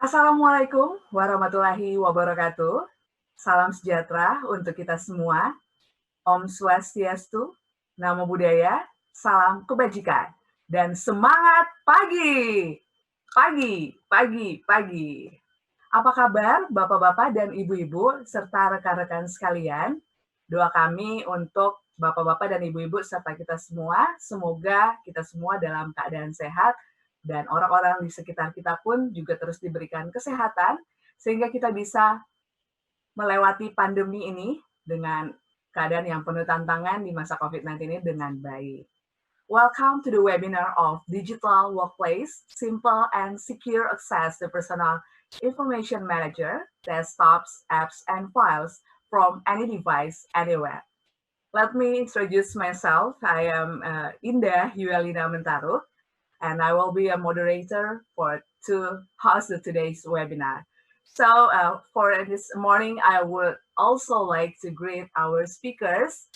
Assalamualaikum warahmatullahi wabarakatuh. Salam sejahtera untuk kita semua. Om Swastiastu, Namo Buddhaya, salam kebajikan, dan semangat pagi! Pagi, pagi, pagi. Apa kabar Bapak-Bapak dan Ibu-Ibu serta rekan-rekan sekalian? Doa kami untuk Bapak-Bapak dan Ibu-Ibu serta kita semua, semoga kita semua dalam keadaan sehat dan orang-orang di sekitar kita pun juga terus diberikan kesehatan sehingga kita bisa melewati pandemi ini dengan keadaan yang penuh tantangan di masa COVID-19 ini dengan baik. Welcome to the webinar of Digital Workplace, Simple and Secure Access to Personal Information Manager, Desktops, Apps, and Files from any device, anywhere. Let me introduce myself. I am Indah Yuelina Mentaru, and I will be a moderator to host today's webinar. So for this morning, I would also like to greet our speakers,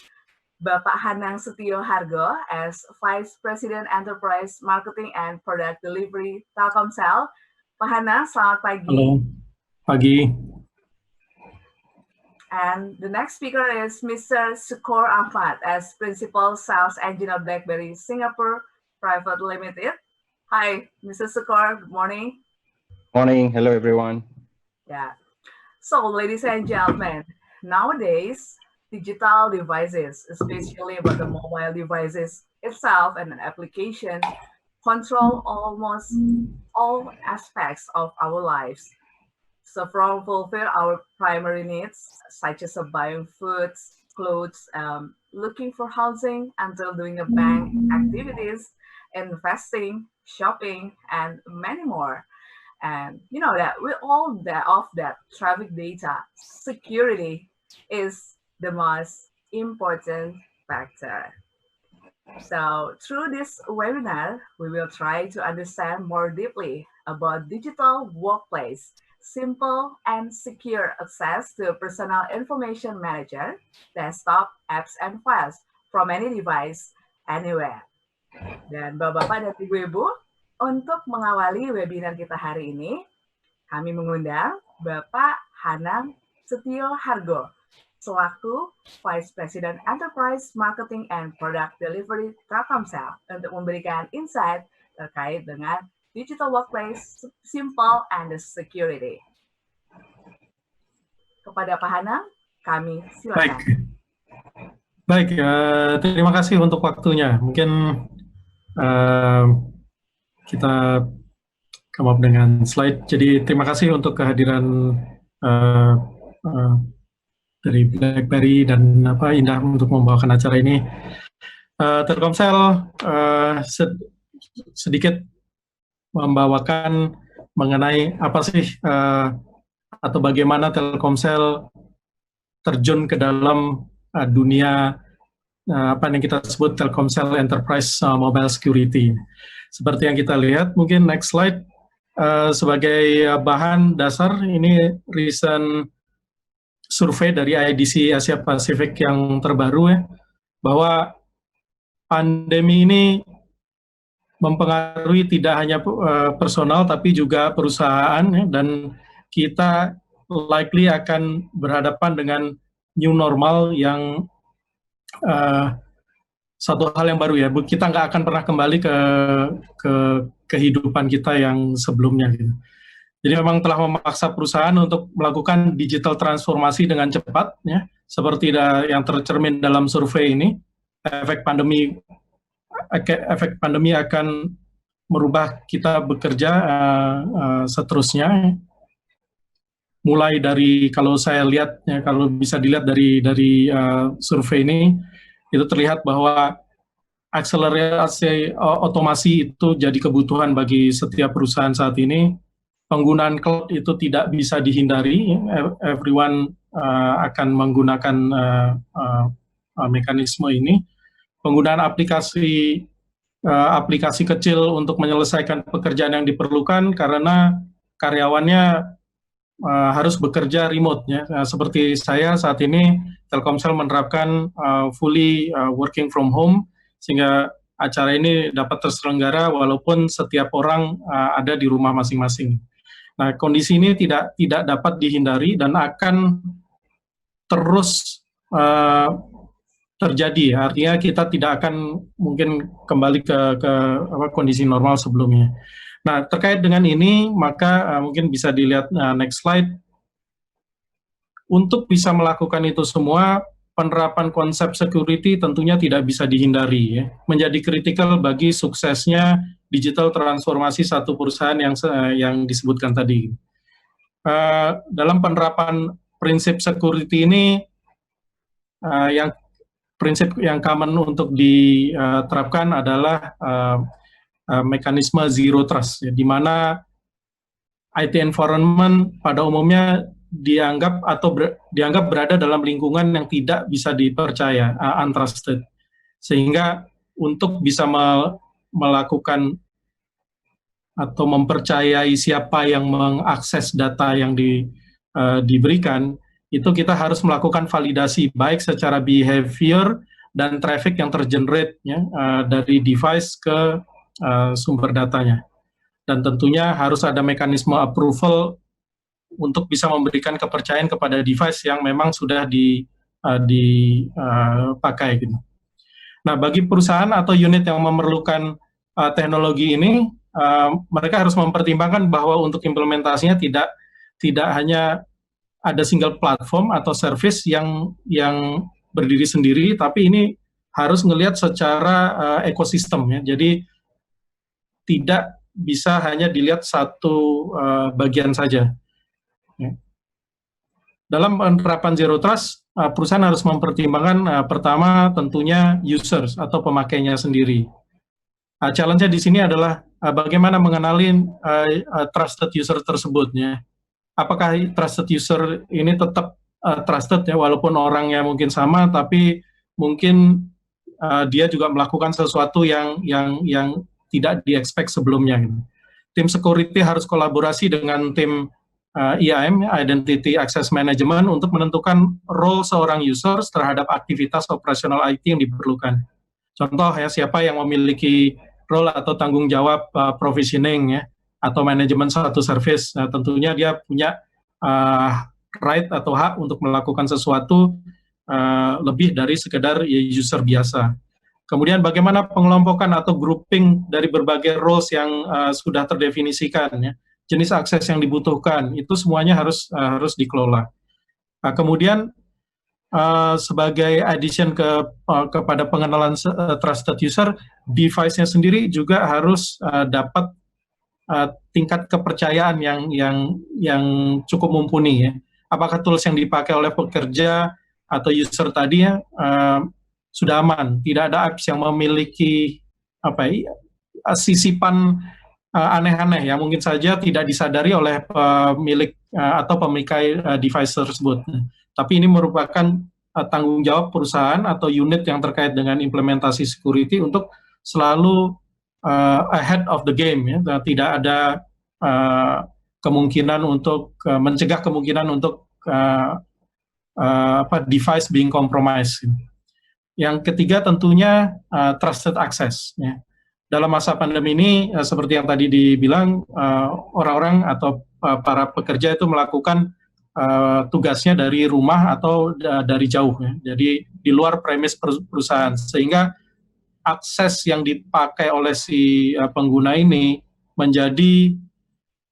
Bapak Hanang Setio Hargo as Vice President Enterprise Marketing and Product Delivery Telkomsel. Pak Hanang, selamat pagi. Halo, pagi. And the next speaker is Mr. Sukor Ahmad as Principal Sales Engineer BlackBerry Singapore Private Limited. Hi, Mr. Sukor, good morning. Morning, hello everyone. Yeah. So, ladies and gentlemen, nowadays, digital devices, especially about the mobile devices itself and an application, control almost all aspects of our lives. So from fulfill our primary needs, such as buying foods, clothes, looking for housing, until doing the bank activities, investing, shopping, and many more. And you know that with all of that traffic data, security is the most important factor. So through this webinar, we will try to understand more deeply about digital workplace, simple and secure access to personal information manager, desktop, apps, and files from any device, anywhere. Dan Bapak-Bapak dan Ibu-Ibu, untuk mengawali webinar kita hari ini, kami mengundang Bapak Hanang Setio Hargo, selaku Vice President Enterprise Marketing and Product Delivery Telkomsel untuk memberikan insight terkait dengan digital workplace, simple and security. Kepada Pak Hanang, kami silakan. Baik, terima kasih untuk waktunya. Mungkin kita come up dengan slide. Jadi terima kasih untuk kehadiran dari BlackBerry dan Indah untuk membawakan acara ini. Telkomsel sedikit membawakan mengenai apa sih atau bagaimana Telkomsel terjun ke dalam dunia apa yang kita sebut Telkomsel Enterprise Mobile Security. Seperti yang kita lihat, mungkin next slide, sebagai bahan dasar ini recent survei dari IDC Asia Pasifik yang terbaru ya, bahwa pandemi ini mempengaruhi tidak hanya personal tapi juga perusahaan ya, dan kita likely akan berhadapan dengan new normal yang satu hal yang baru ya. Kita nggak akan pernah kembali ke kehidupan kita yang sebelumnya gitu. Jadi memang telah memaksa perusahaan untuk melakukan digital transformasi dengan cepat ya, seperti yang tercermin dalam survei ini. Efek pandemi akan merubah kita bekerja seterusnya. Mulai dari, kalau saya lihat ya, kalau bisa dilihat dari survei ini, itu terlihat bahwa akselerasi otomasi itu jadi kebutuhan bagi setiap perusahaan saat ini. Penggunaan cloud itu tidak bisa dihindari. Everyone akan menggunakan mekanisme ini. Penggunaan aplikasi kecil untuk menyelesaikan pekerjaan yang diperlukan karena karyawannya harus bekerja remote ya. Seperti saya saat ini, Telkomsel menerapkan fully working from home, sehingga acara ini dapat terselenggara walaupun setiap orang ada di rumah masing-masing. Nah, kondisi ini tidak dapat dihindari dan akan terus terjadi. Artinya kita tidak akan mungkin kembali ke kondisi normal sebelumnya. Nah, terkait dengan ini, maka mungkin bisa dilihat next slide. Untuk bisa melakukan itu semua, penerapan konsep security tentunya tidak bisa dihindari, ya. Menjadi kritikal bagi suksesnya digital transformasi satu perusahaan yang disebutkan tadi. Dalam penerapan prinsip security ini, prinsip yang common untuk diterapkan adalah mekanisme zero trust, ya, di mana IT environment pada umumnya dianggap berada dalam lingkungan yang tidak bisa dipercaya, untrusted. Sehingga untuk bisa melakukan atau mempercayai siapa yang mengakses data yang diberikan, itu kita harus melakukan validasi baik secara behavior dan traffic yang tergenerate, ya, dari device ke sumber datanya. Dan tentunya harus ada mekanisme approval untuk bisa memberikan kepercayaan kepada device yang memang sudah dipakai. Gitu. Nah, bagi perusahaan atau unit yang memerlukan teknologi ini, mereka harus mempertimbangkan bahwa untuk implementasinya tidak hanya ada single platform atau service yang berdiri sendiri, tapi ini harus melihat secara ekosistem, ya. Jadi tidak bisa hanya dilihat satu bagian saja. Ya. Dalam penerapan Zero Trust, perusahaan harus mempertimbangkan pertama tentunya users atau pemakainya sendiri. Challenge-nya di sini adalah bagaimana mengenali trusted user tersebutnya. Apakah trusted user ini tetap trusted, ya, walaupun orangnya mungkin sama, tapi mungkin dia juga melakukan sesuatu yang tidak di-expect sebelumnya. Gitu. Tim security harus kolaborasi dengan tim IAM, Identity Access Management, untuk menentukan role seorang user terhadap aktivitas operasional IT yang diperlukan. Contoh, ya, siapa yang memiliki role atau tanggung jawab provisioning, ya, atau manajemen suatu service. Nah, tentunya dia punya right atau hak untuk melakukan sesuatu lebih dari sekedar user biasa. Kemudian bagaimana pengelompokan atau grouping dari berbagai roles yang sudah terdefinisikan, ya. Jenis akses yang dibutuhkan, itu semuanya harus dikelola. Nah, kemudian sebagai addition kepada pengenalan trusted user, device-nya sendiri juga harus dapat tingkat kepercayaan yang cukup mumpuni, ya. Apakah tools yang dipakai oleh pekerja atau user tadi, ya, sudah aman, tidak ada apps yang memiliki sisipan aneh-aneh yang mungkin saja tidak disadari oleh pemilik atau pemikai device tersebut. Tapi ini merupakan tanggung jawab perusahaan atau unit yang terkait dengan implementasi security untuk selalu ahead of the game, ya. Tidak ada kemungkinan untuk mencegah kemungkinan untuk device being compromised. Yang ketiga tentunya trusted access, ya. Dalam masa pandemi ini, seperti yang tadi dibilang, orang-orang atau para pekerja itu melakukan tugasnya dari rumah atau dari jauh, ya. Jadi di luar premis perusahaan, sehingga akses yang dipakai oleh si pengguna ini menjadi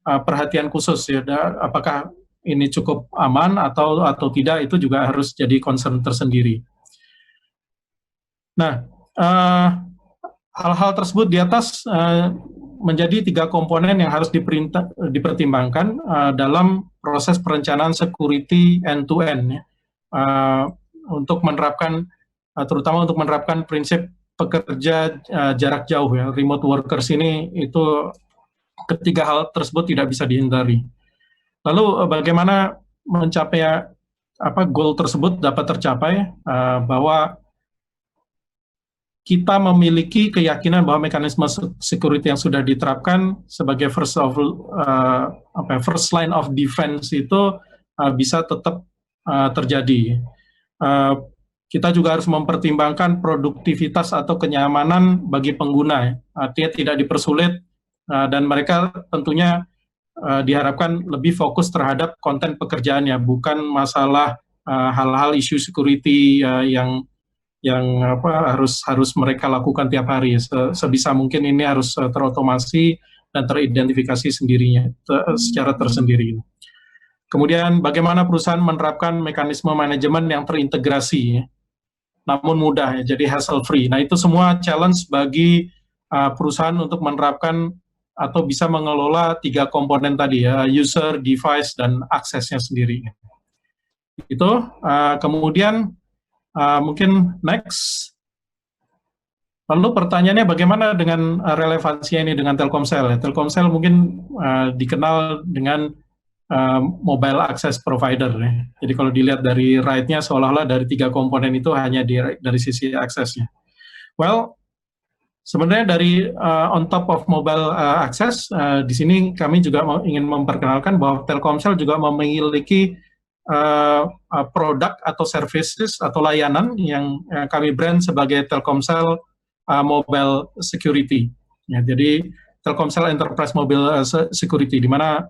perhatian khusus, ya. Apakah ini cukup aman atau tidak, itu juga harus jadi concern tersendiri. Nah, hal-hal tersebut di atas menjadi 3 komponen yang harus dipertimbangkan dalam proses perencanaan security end-to-end, ya. Untuk menerapkan, terutama untuk menerapkan prinsip pekerja jarak jauh, ya, remote workers ini, itu ketiga hal tersebut tidak bisa dihindari. Lalu bagaimana mencapai goal tersebut dapat tercapai, bahwa kita memiliki keyakinan bahwa mekanisme security yang sudah diterapkan sebagai first line of defense itu bisa tetap terjadi. Kita juga harus mempertimbangkan produktivitas atau kenyamanan bagi pengguna, ya. Artinya tidak dipersulit, dan mereka tentunya diharapkan lebih fokus terhadap konten pekerjaannya, bukan masalah hal-hal isu security yang harus mereka lakukan tiap hari. Sebisa mungkin ini harus terotomasi dan teridentifikasi sendirinya secara tersendiri. Kemudian bagaimana perusahaan menerapkan mekanisme manajemen yang terintegrasi, namun mudah, jadi hassle free. Nah, itu semua challenge bagi perusahaan untuk menerapkan atau bisa mengelola 3 komponen tadi, ya, user, device, dan aksesnya sendiri. Itu kemudian mungkin next. Lalu pertanyaannya bagaimana dengan relevansinya ini dengan Telkomsel? Telkomsel mungkin dikenal dengan mobile access provider. Ya. Jadi kalau dilihat dari right-nya seolah-olah dari 3 komponen itu hanya dari sisi aksesnya. Well, sebenarnya dari on top of mobile access, di sini kami juga ingin memperkenalkan bahwa Telkomsel juga memiliki produk atau services atau layanan yang kami brand sebagai Telkomsel Mobile Security. Ya, jadi Telkomsel Enterprise Mobile Security, di mana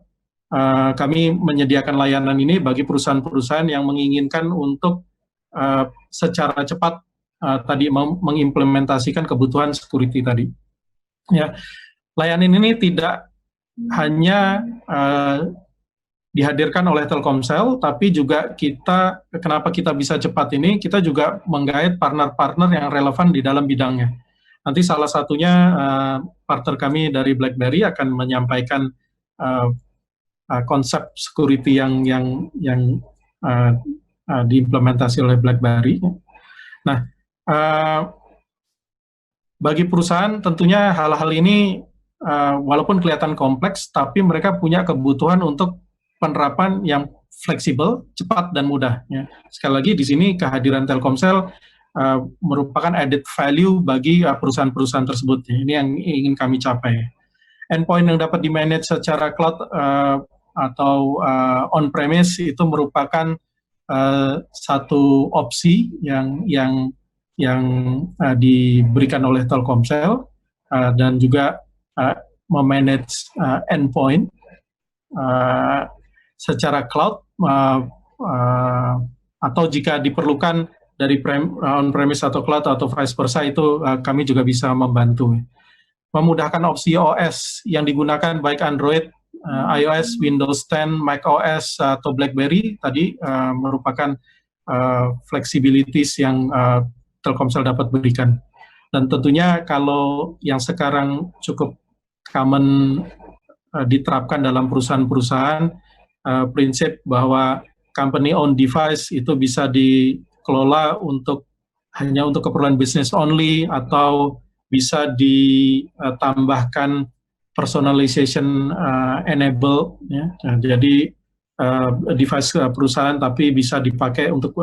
kami menyediakan layanan ini bagi perusahaan-perusahaan yang menginginkan untuk secara cepat tadi mengimplementasikan kebutuhan security tadi. Ya, layanan ini tidak hanya dihadirkan oleh Telkomsel, tapi juga kenapa kita bisa cepat ini, kita juga menggait partner-partner yang relevan di dalam bidangnya. Nanti salah satunya partner kami dari BlackBerry akan menyampaikan konsep security yang diimplementasi oleh BlackBerry. Nah, bagi perusahaan tentunya hal-hal ini walaupun kelihatan kompleks, tapi mereka punya kebutuhan untuk penerapan yang fleksibel, cepat dan mudah. Ya. Sekali lagi di sini kehadiran Telkomsel merupakan added value bagi perusahaan-perusahaan tersebut. Ini yang ingin kami capai. Endpoint yang dapat di-manage secara cloud atau on-premise itu merupakan satu opsi yang diberikan oleh Telkomsel dan juga memanage endpoint secara cloud atau jika diperlukan dari on-premise atau cloud atau vice versa, itu kami juga bisa membantu. Memudahkan opsi OS yang digunakan baik Android, iOS, Windows 10, macOS, atau BlackBerry tadi merupakan flexibilities yang Telkomsel dapat berikan. Dan tentunya kalau yang sekarang cukup common diterapkan dalam perusahaan-perusahaan, prinsip bahwa company owned device itu bisa dikelola hanya untuk keperluan bisnis only, atau bisa ditambahkan personalization enable, ya. Jadi device perusahaan tapi bisa dipakai untuk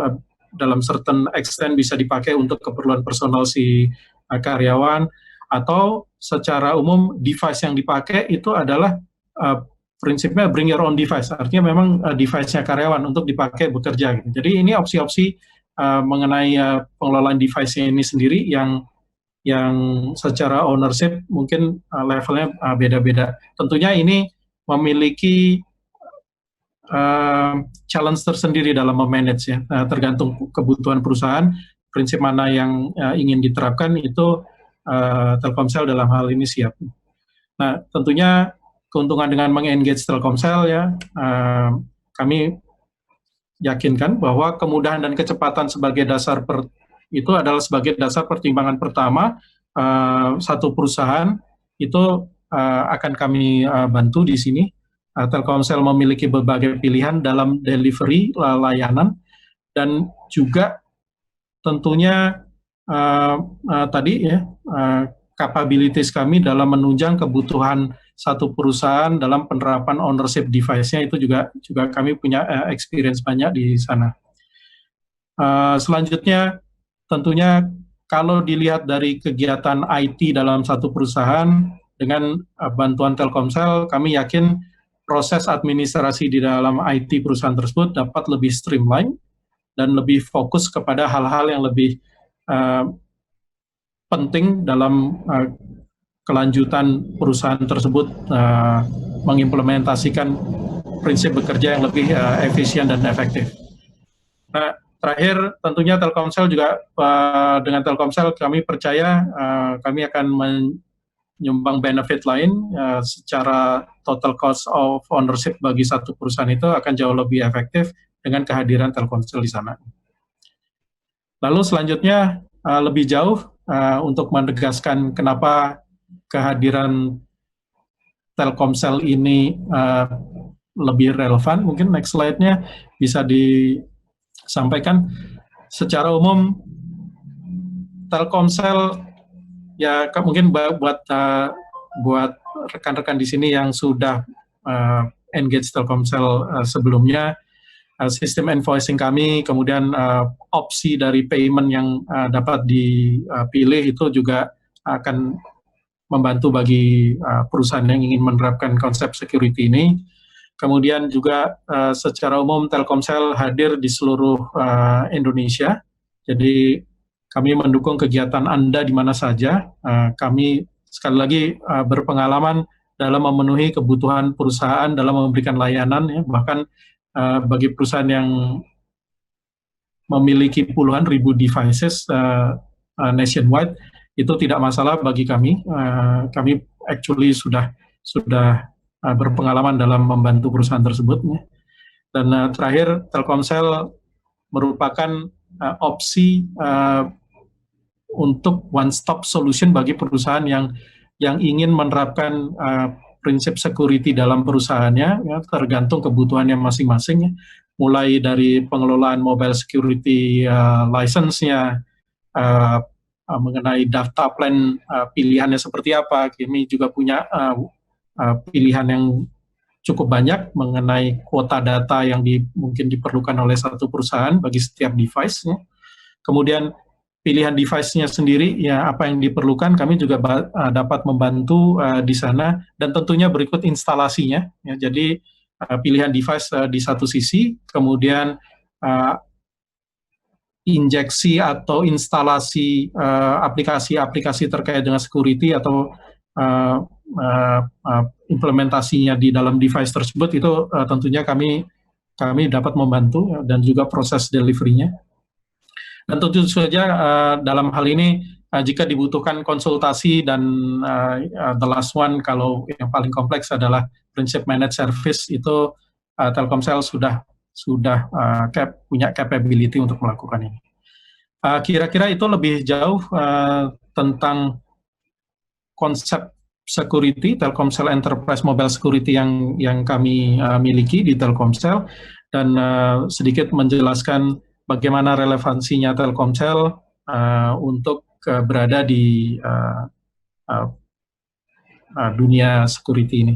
dalam certain extent bisa dipakai untuk keperluan personal si karyawan, atau secara umum device yang dipakai itu adalah prinsipnya bring your own device, artinya memang device-nya karyawan untuk dipakai bekerja. Gitu. Jadi ini opsi-opsi mengenai pengelolaan device ini sendiri yang secara ownership mungkin levelnya beda-beda. Tentunya ini memiliki challenge tersendiri dalam memanage, ya, tergantung kebutuhan perusahaan. Prinsip mana yang ingin diterapkan itu Telkomsel dalam hal ini siap. Nah, tentunya keuntungan dengan meng-engage Telkomsel, ya, kami yakinkan bahwa kemudahan dan kecepatan sebagai dasar itu adalah sebagai dasar pertimbangan pertama satu perusahaan itu akan kami bantu di sini. Telkomsel memiliki berbagai pilihan dalam delivery layanan, dan juga tentunya tadi, ya, capabilities kami dalam menunjang kebutuhan satu perusahaan dalam penerapan ownership device-nya itu juga kami punya experience banyak di sana. Selanjutnya tentunya kalau dilihat dari kegiatan IT dalam satu perusahaan, dengan bantuan Telkomsel, kami yakin proses administrasi di dalam IT perusahaan tersebut dapat lebih streamline dan lebih fokus kepada hal-hal yang lebih penting dalam kelanjutan perusahaan tersebut mengimplementasikan prinsip bekerja yang lebih efisien dan efektif. Nah, terakhir tentunya Telkomsel juga dengan Telkomsel kami percaya kami akan menyumbang benefit lain secara total cost of ownership bagi satu perusahaan itu akan jauh lebih efektif dengan kehadiran Telkomsel di sana. Lalu selanjutnya lebih jauh untuk menegaskan kenapa kehadiran Telkomsel ini lebih relevan, mungkin next slide-nya bisa disampaikan. Secara umum Telkomsel ya mungkin buat rekan-rekan di sini yang sudah engage Telkomsel sebelumnya, sistem invoicing kami, kemudian opsi dari payment yang dapat dipilih itu juga akan membantu bagi perusahaan yang ingin menerapkan konsep security ini. Kemudian juga secara umum Telkomsel hadir di seluruh Indonesia, jadi kami mendukung kegiatan Anda di mana saja. Kami sekali lagi berpengalaman dalam memenuhi kebutuhan perusahaan dalam memberikan layanan, ya, bahkan bagi perusahaan yang memiliki puluhan ribu devices nationwide, itu tidak masalah bagi kami. Kami actually sudah berpengalaman dalam membantu perusahaan tersebut. Ya. Dan terakhir, Telkomsel merupakan opsi untuk one-stop solution bagi perusahaan yang ingin menerapkan prinsip security dalam perusahaannya, ya, tergantung kebutuhannya masing-masing, ya. Mulai dari pengelolaan mobile security license-nya, mengenai data plan pilihannya seperti apa. Kami juga punya pilihan yang cukup banyak mengenai kuota data yang mungkin diperlukan oleh satu perusahaan bagi setiap device, ya. Kemudian pilihan device-nya sendiri, ya apa yang diperlukan, kami juga dapat membantu di sana, dan tentunya berikut instalasinya. Ya, jadi pilihan device di satu sisi, kemudian injeksi atau instalasi aplikasi-aplikasi terkait dengan security atau implementasinya di dalam device tersebut, itu tentunya kami dapat membantu, ya, dan juga proses delivery-nya. Dan tentu saja dalam hal ini jika dibutuhkan konsultasi, dan the last one, kalau yang paling kompleks adalah prinsip managed service, itu Telkomsel sudah punya capability untuk melakukan ini. Kira-kira itu lebih jauh tentang konsep security, Telkomsel Enterprise Mobile Security yang kami miliki di Telkomsel, dan sedikit menjelaskan bagaimana relevansinya Telkomsel untuk berada di dunia security ini.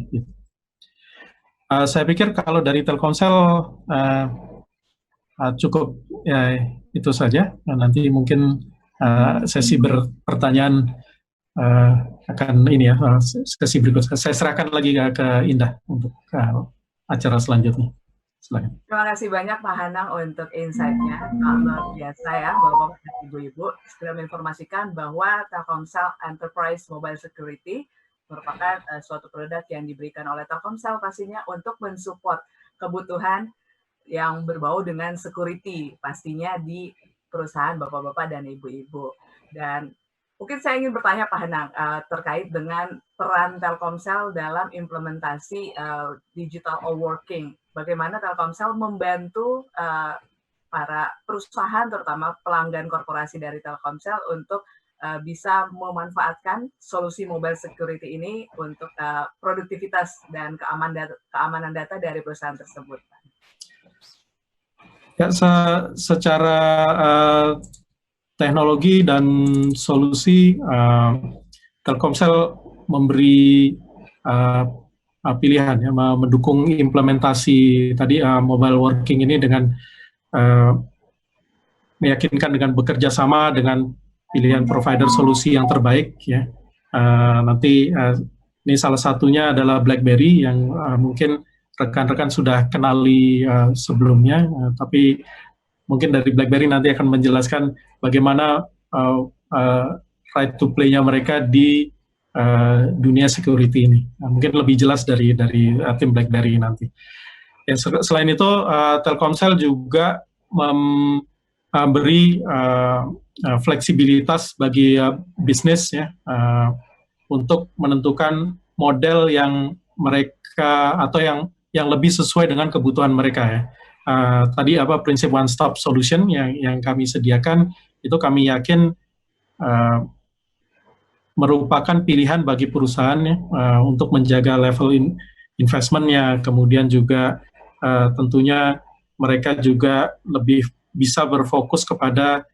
Saya pikir kalau dari Telkomsel cukup, ya, itu saja. Nanti mungkin sesi pertanyaan akan ini, ya, sesi berikutnya. Saya serahkan lagi ke Indah untuk acara selanjutnya. Silakan. Terima kasih banyak Pak Hanang untuk insight-nya. Luar biasa, ya, Bapak dan Ibu-Ibu. Segera menginformasikan bahwa Telkomsel Enterprise Mobile Security merupakan suatu produk yang diberikan oleh Telkomsel pastinya untuk mensupport kebutuhan yang berbau dengan security pastinya di perusahaan Bapak-Bapak dan Ibu-Ibu. Dan mungkin saya ingin bertanya Pak Hanang terkait dengan peran Telkomsel dalam implementasi digital working. Bagaimana Telkomsel membantu para perusahaan, terutama pelanggan korporasi dari Telkomsel, untuk bisa memanfaatkan solusi mobile security ini untuk produktivitas dan keamanan data dari perusahaan tersebut. Ya, secara teknologi dan solusi, Telkomsel memberi pilihan, ya, mendukung implementasi tadi mobile working ini dengan meyakinkan dengan bekerja sama dengan pilihan provider solusi yang terbaik, ya. Nanti ini salah satunya adalah BlackBerry yang mungkin rekan-rekan sudah kenali sebelumnya, tapi mungkin dari BlackBerry nanti akan menjelaskan bagaimana right to play-nya mereka di dunia security ini. Mungkin lebih jelas dari tim BlackBerry nanti. Ya, selain itu, Telkomsel juga memberi fleksibilitas bagi bisnis ya untuk menentukan model yang mereka atau yang lebih sesuai dengan kebutuhan mereka ya. Tadi prinsip one stop solution yang kami sediakan itu kami yakin merupakan pilihan bagi perusahaan ya, untuk menjaga level investmentnya, kemudian juga tentunya mereka juga lebih bisa berfokus kepada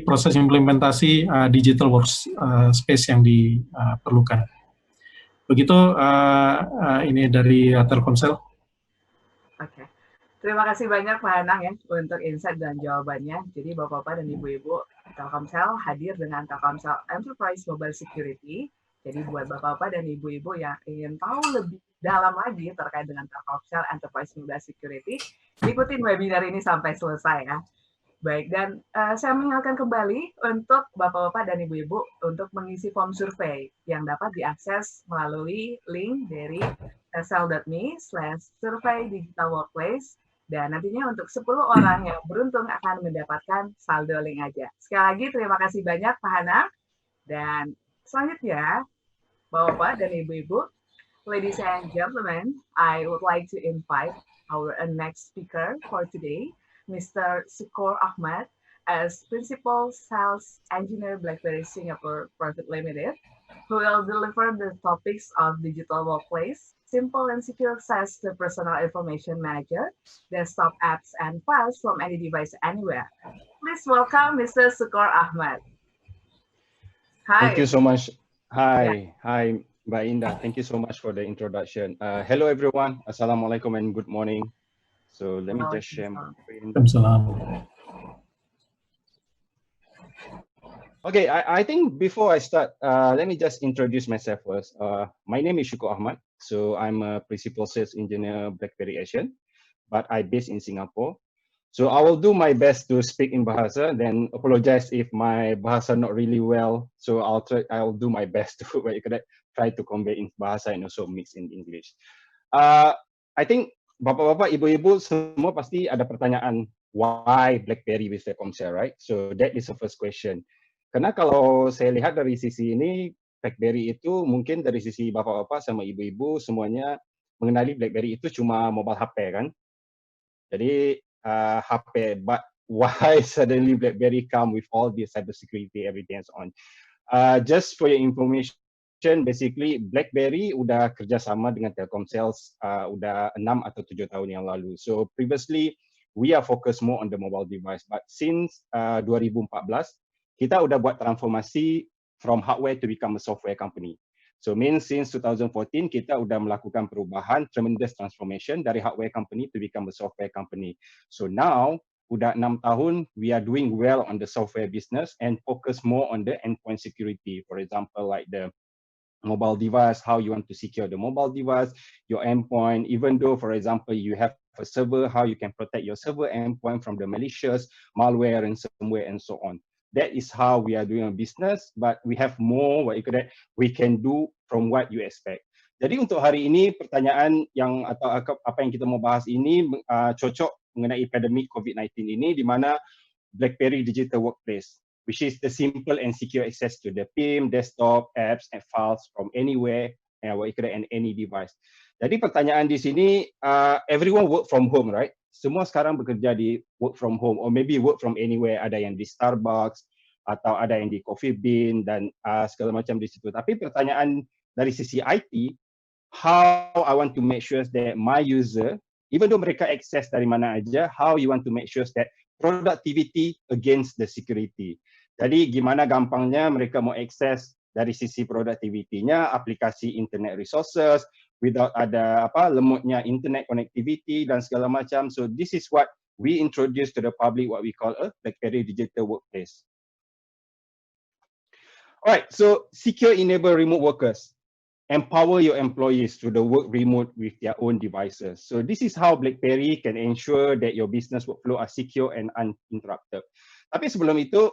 proses implementasi digital workspace yang diperlukan. Begitu ini dari Telkomsel. Oke. Terima kasih banyak Pak Anang ya untuk insight dan jawabannya. Jadi Bapak-Bapak dan Ibu-Ibu, Telkomsel hadir dengan Telkomsel Enterprise Mobile Security. Jadi buat Bapak-Bapak dan Ibu-Ibu yang ingin tahu lebih dalam lagi terkait dengan Telkomsel Enterprise Mobile Security, ikutin webinar ini sampai selesai ya. Baik, dan saya mengingatkan kembali untuk Bapak-Bapak dan Ibu-Ibu untuk mengisi form survei yang dapat diakses melalui link dari sl.me/survey digital workplace. Dan nantinya untuk 10 orang yang beruntung akan mendapatkan saldo link aja. Sekali lagi terima kasih banyak Pak Hana. Dan selanjutnya, Bapak dan Ibu-Ibu, ladies and gentlemen, I would like to invite our next speaker for today, Mr. Sukor Ahmad, as Principal Sales Engineer BlackBerry Singapore Private Limited, who will deliver the topics of digital workplace, simple and secure access to personal information manager, desktop apps and files from any device anywhere. Please welcome Mr. Sukor Ahmad. Hi. Thank you so much. Hi, Mbak Indah. Thank you so much for the introduction. Hello, everyone. Assalamualaikum and good morning. So let me just share my screen. Okay, I think before I start, let me just introduce myself first. My name is Sukor Ahmad. So I'm a Principal Sales Engineer BlackBerry Asian, but I'm based in Singapore. So I will do my best to speak in Bahasa, then apologize if my Bahasa not really well. So I'll do my best to try to convey in Bahasa and also mix in English. I think Bapak-bapak, Ibu-ibu semua pasti ada pertanyaan, why BlackBerry with Telkomsel, right? So that is the first question. Karena kalau saya lihat dari sisi ini, BlackBerry itu mungkin dari sisi bapak-bapak sama ibu-ibu semuanya mengenali BlackBerry itu cuma mobile HP kan. Jadi HP, but why suddenly BlackBerry come with all this cybersecurity, everything and so on. Just for your information, basically BlackBerry udah kerjasama dengan Telkomsel udah 6 atau 7 tahun yang lalu. So previously we are focused more on the mobile device, but since 2014 kita udah buat transformasi from hardware to become a software company. So means since 2014 kita udah melakukan perubahan, tremendous transformation dari hardware company to become a software company. So now udah 6 tahun we are doing well on the software business and focus more on the endpoint security. For example, like the mobile device, how you want to secure the mobile device, your endpoint, even though, for example, you have a server, how you can protect your server endpoint from the malicious, malware, and somewhere and so on. That is how we are doing a business, but we have more we can do from what you expect. Jadi untuk hari ini pertanyaan yang atau apa yang kita mau bahas ini cocok mengenai pandemik COVID-19 ini, di mana BlackBerry Digital Workplace, which is the simple and secure access to the PIM, desktop, apps, and files from anywhere and any device. Jadi pertanyaan di sini, everyone work from home, right? Semua sekarang bekerja di work from home, or maybe work from anywhere. Ada yang di Starbucks, atau ada yang di Coffee Bean, dan segala macam di situ. Tapi pertanyaan dari sisi IT, how I want to make sure that my user, even though mereka access dari mana aja, how you want to make sure that productivity against the security. Jadi gimana gampangnya mereka mau akses dari sisi productivity-nya, aplikasi internet resources, without ada lemutnya internet connectivity dan segala macam. So this is what we introduce to the public, what we call a BlackBerry Digital Workplace. Alright, so secure enable remote workers. Empower your employees to the work remote with their own devices. So this is how BlackBerry can ensure that your business workflow are secure and uninterrupted. Tapi sebelum itu,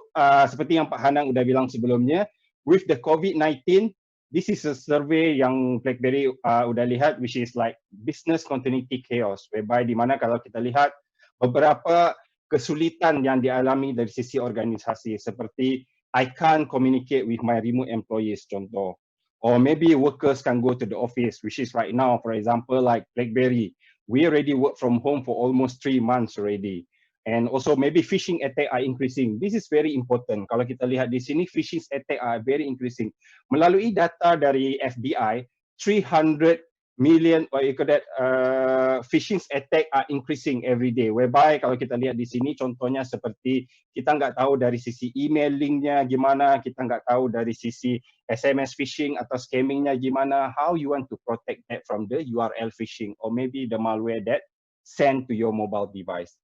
seperti yang Pak Hanang udah bilang sebelumnya, with the COVID-19, this is a survey yang BlackBerry udah lihat, which is like business continuity chaos, whereby di mana kalau kita lihat beberapa kesulitan yang dialami dari sisi organisasi, seperti I can't communicate with my remote employees, contoh. Or maybe workers can go to the office, which is right now, for example, like BlackBerry. We already work from home for almost 3 months already. And also maybe phishing attack are increasing. This is very important. Kalau kita lihat di sini, phishing attack are very increasing. Melalui data dari FBI, 300 million phishing attack are increasing every day. Whereby kalau kita lihat di sini, contohnya seperti kita nggak tahu dari sisi emailingnya gimana, kita nggak tahu dari sisi SMS phishing atau scammingnya gimana. How you want to protect that from the URL phishing or maybe the malware that send to your mobile device.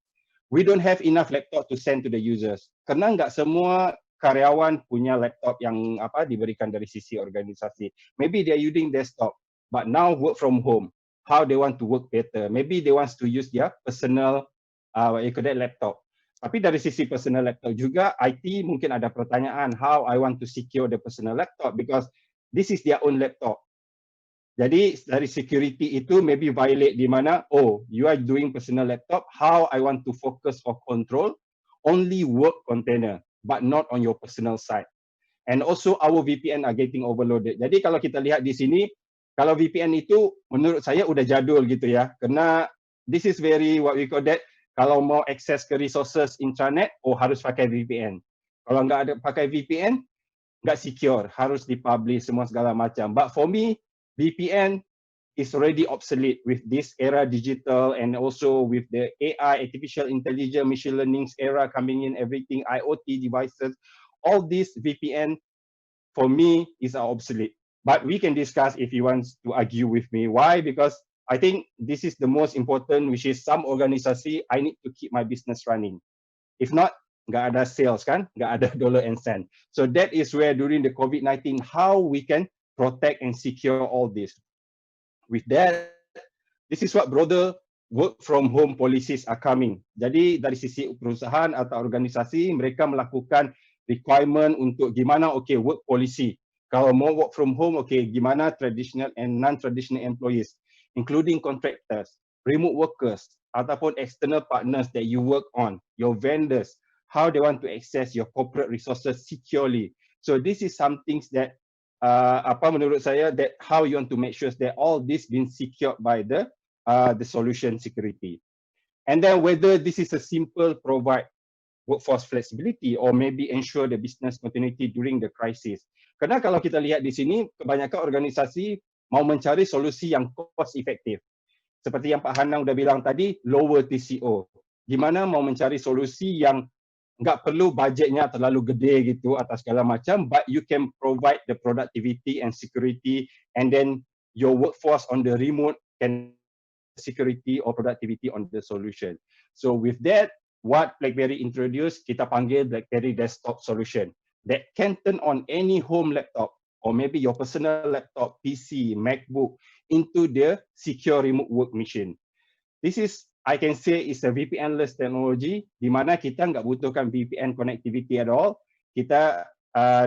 We don't have enough laptop to send to the users. Karena nggak semua karyawan punya laptop yang diberikan dari sisi organisasi. Maybe they are using desktop, but now work from home. How they want to work better? Maybe they want to use their personal laptop. Tapi dari sisi personal laptop juga, IT mungkin ada pertanyaan, how I want to secure the personal laptop because this is their own laptop. Jadi dari security itu maybe violate di mana, oh, you are doing personal laptop, how I want to focus or control only work container, but not on your personal side. And also our VPN are getting overloaded. Jadi kalau kita lihat di sini, kalau VPN itu menurut saya udah jadul gitu ya, karena this is very what we call that, kalau mau access ke resources intranet, oh harus pakai VPN. Kalau nggak ada pakai VPN, nggak secure, harus dipublish semua segala macam. But for me, VPN is already obsolete with this era digital and also with the AI, artificial intelligence, machine learning era coming in, everything, IoT devices, all this VPN for me is obsolete. But we can discuss if you want to argue with me. Why? Because I think this is the most important, which is some organisasi, I need to keep my business running. If not, nggak ada sales kan, nggak ada dollar and cent. So that is where during the COVID-19, how we can protect and secure all this. With that, this is what broader work from home policies are coming. Jadi dari sisi perusahaan atau organisasi, mereka melakukan requirement untuk gimana, okay, work policy. Kalau mau work from home, okay, gimana traditional and non-traditional employees, including contractors, remote workers, ataupun external partners that you work on, your vendors, how they want to access your corporate resources securely. So this is some things that menurut saya that how you want to make sure that all this been secured by the solution security. And then whether this is a simple provide workforce flexibility or maybe ensure the business continuity during the crisis. Karena kalau kita lihat di sini, kebanyakan organisasi mau mencari solusi yang cost effective. Seperti yang Pak Hanang udah bilang tadi, lower TCO. Gimana mau mencari solusi yang nggak perlu budgetnya terlalu gede gitu atas segala macam, but you can provide the productivity and security, and then your workforce on the remote can security or productivity on the solution. So with that, what BlackBerry introduced, kita panggil BlackBerry Desktop Solution that can turn on any home laptop or maybe your personal laptop, PC, MacBook into the secure remote work machine. This is, I can say, is a VPN-less technology di mana kita nggak butuhkan VPN connectivity at all. Kita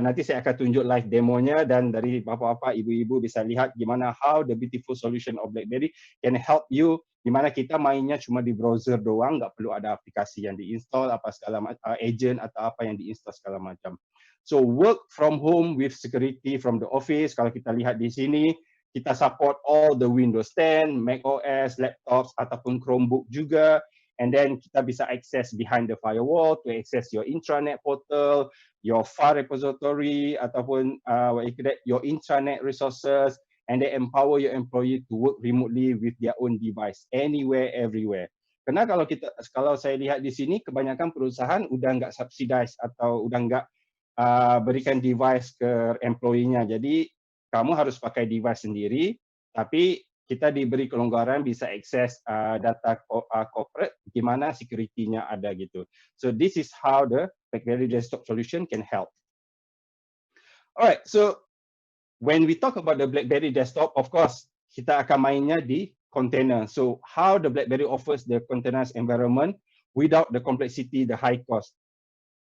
nanti saya akan tunjuk live demonya dan dari bapak-bapak, ibu-ibu bisa lihat gimana how the beautiful solution of BlackBerry can help you. Di mana kita mainnya cuma di browser doang, nggak perlu ada aplikasi yang diinstal apa segala agent atau apa yang diinstal segala macam. So work from home with security from the office. Kalau kita lihat di sini, kita support all the Windows 10, Mac OS, laptops ataupun Chromebook juga. And then kita bisa access behind the firewall to access your intranet portal, your file repository ataupun your intranet resources, and they empower your employee to work remotely with their own device anywhere, everywhere. Karena kalau saya lihat di sini, kebanyakan perusahaan udah nggak subsidize atau udah nggak berikan device ke employee-nya. Jadi kamu harus pakai device sendiri, tapi kita diberi kelonggaran bisa akses data corporate, gimana security-nya ada gitu. So this is how the BlackBerry Desktop Solution can help. Alright, so when we talk about the BlackBerry Desktop, of course, kita akan mainnya di container. So how the BlackBerry offers the containerized environment without the complexity, the high cost.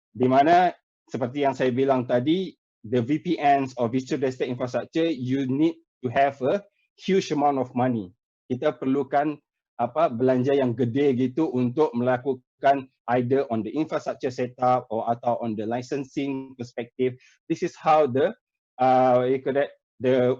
Di mana seperti yang saya bilang tadi, the VPNs or virtual desktop infrastructure, you need to have a huge amount of money. Kita perlukan belanja yang gede gitu untuk melakukan either on the infrastructure setup or atau on the licensing perspective. This is how the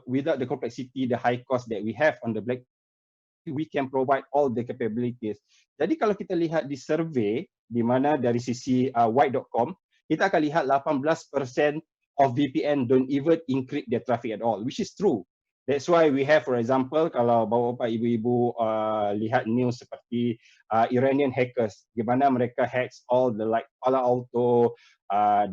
without the complexity, the high cost that we have on the BlackBerry, we can provide all the capabilities. Jadi kalau kita lihat di survey di mana dari sisi white.com, kita akan lihat 18% of VPN don't even encrypt their traffic at all, which is true. That's why we have, for example, kalau bapak-bapak, ibu-ibu lihat news seperti Iranian hackers, di mana mereka hacks all the like Palo Alto,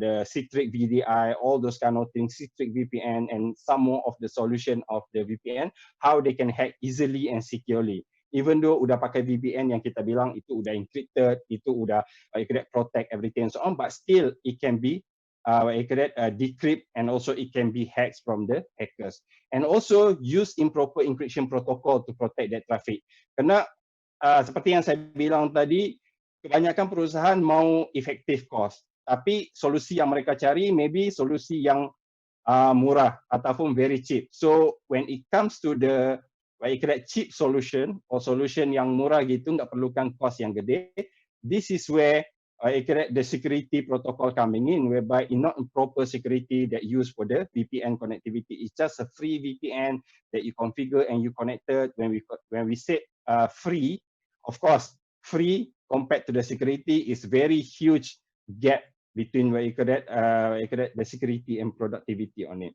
the Citrix VDI, all those kind of things, Citrix VPN, and some more of the solution of the VPN, how they can hack easily and securely. Even though udah pakai VPN yang kita bilang itu udah encrypted, itu udah protect everything and so on, but still it can be decrypt, and also it can be hacked from the hackers. And also use improper encryption protocol to protect that traffic. Karena seperti yang saya bilang tadi, kebanyakan perusahaan mau effective cost, tapi solusi yang mereka cari maybe solusi yang murah ataupun very cheap. So when it comes to the cheap solution or solution yang murah gitu, nggak perlukan cost yang gede, this is where the security protocol coming in, whereby in not proper security that used for the VPN connectivity. It's just a free VPN that you configure and you connected. When we say free, of course, free compared to the security is very huge gap between the security and productivity on it.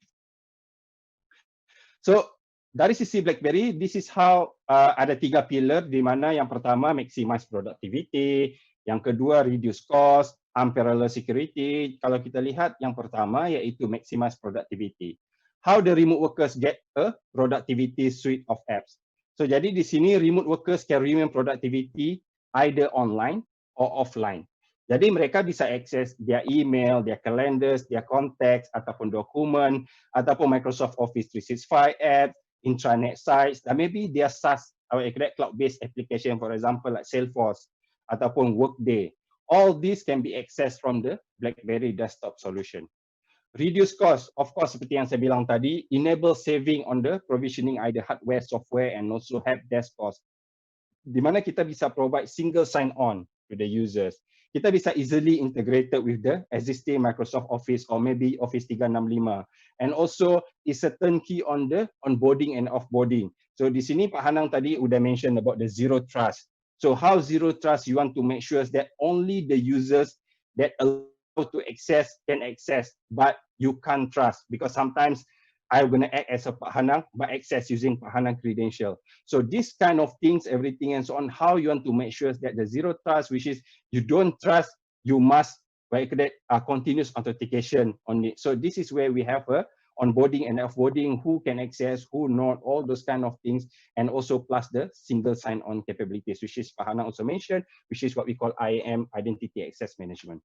So dari sisi BlackBerry, this is how ada 3 pillar, di mana yang pertama maximize productivity, yang kedua reduce cost, unparalleled security. Kalau kita lihat yang pertama yaitu maximize productivity. How the remote workers get a productivity suite of apps. So jadi di sini remote workers can remain productivity either online or offline. Jadi mereka bisa akses their email, their calendars, their contacts, ataupun dokumen, ataupun Microsoft Office 365 apps, intranet sites, dan maybe their SaaS, cloud-based application, for example, like Salesforce, ataupun Workday. All these can be accessed from the BlackBerry desktop solution. Reduce cost, of course, seperti yang saya bilang tadi, enable saving on the provisioning either hardware, software, and also help desk cost. Di mana kita bisa provide single sign-on to the users. Kita bisa easily integrated with the existing Microsoft Office or maybe Office 365. And also, it's a turnkey on the onboarding and offboarding. So di sini Pak Hanang tadi udah mention about the zero trust. So how zero trust you want to make sure that only the users that allow to access can access, but you can't trust, because sometimes I'm going to act as a Pak Hanang, but access using Pak Hanang credential. So this kind of things, everything and so on, how you want to make sure that the zero trust, which is you don't trust, you must continuous authentication on it. So this is where we have a onboarding and offboarding, who can access, who not, all those kind of things, and also plus the single sign-on capabilities, which is Pak Hanang also mentioned, which is what we call IAM, Identity Access Management.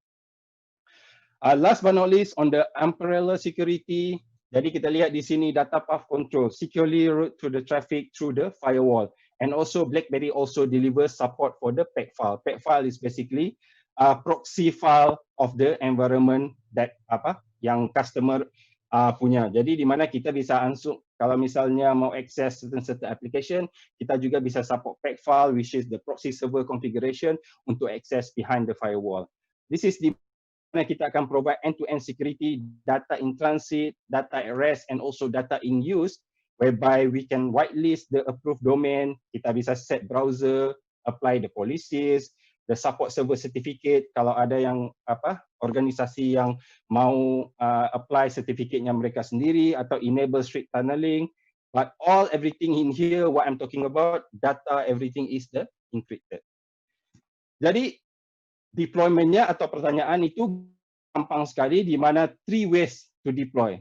Last but not least, on the unparalleled security, jadi kita lihat di sini data path control, securely route through the traffic through the firewall, and also BlackBerry also delivers support for the PAC file. PAC file is basically a proxy file of the environment that yang customer punya. Jadi di mana kita bisa langsung, kalau misalnya mau access certain application, kita juga bisa support PAC file, which is the proxy server configuration untuk access behind the firewall. This is the mana kita akan provide end-to-end security, data in transit, data at rest, and also data in use, whereby we can whitelist the approved domain, kita bisa set browser, apply the policies, the support server certificate, kalau ada yang organisasi yang mau apply certificate-nya mereka sendiri atau enable strict tunneling, but everything in here, what I'm talking about, data, everything is the encrypted. Jadi deployment-nya atau pertanyaan itu gampang sekali, di mana 3 ways to deploy.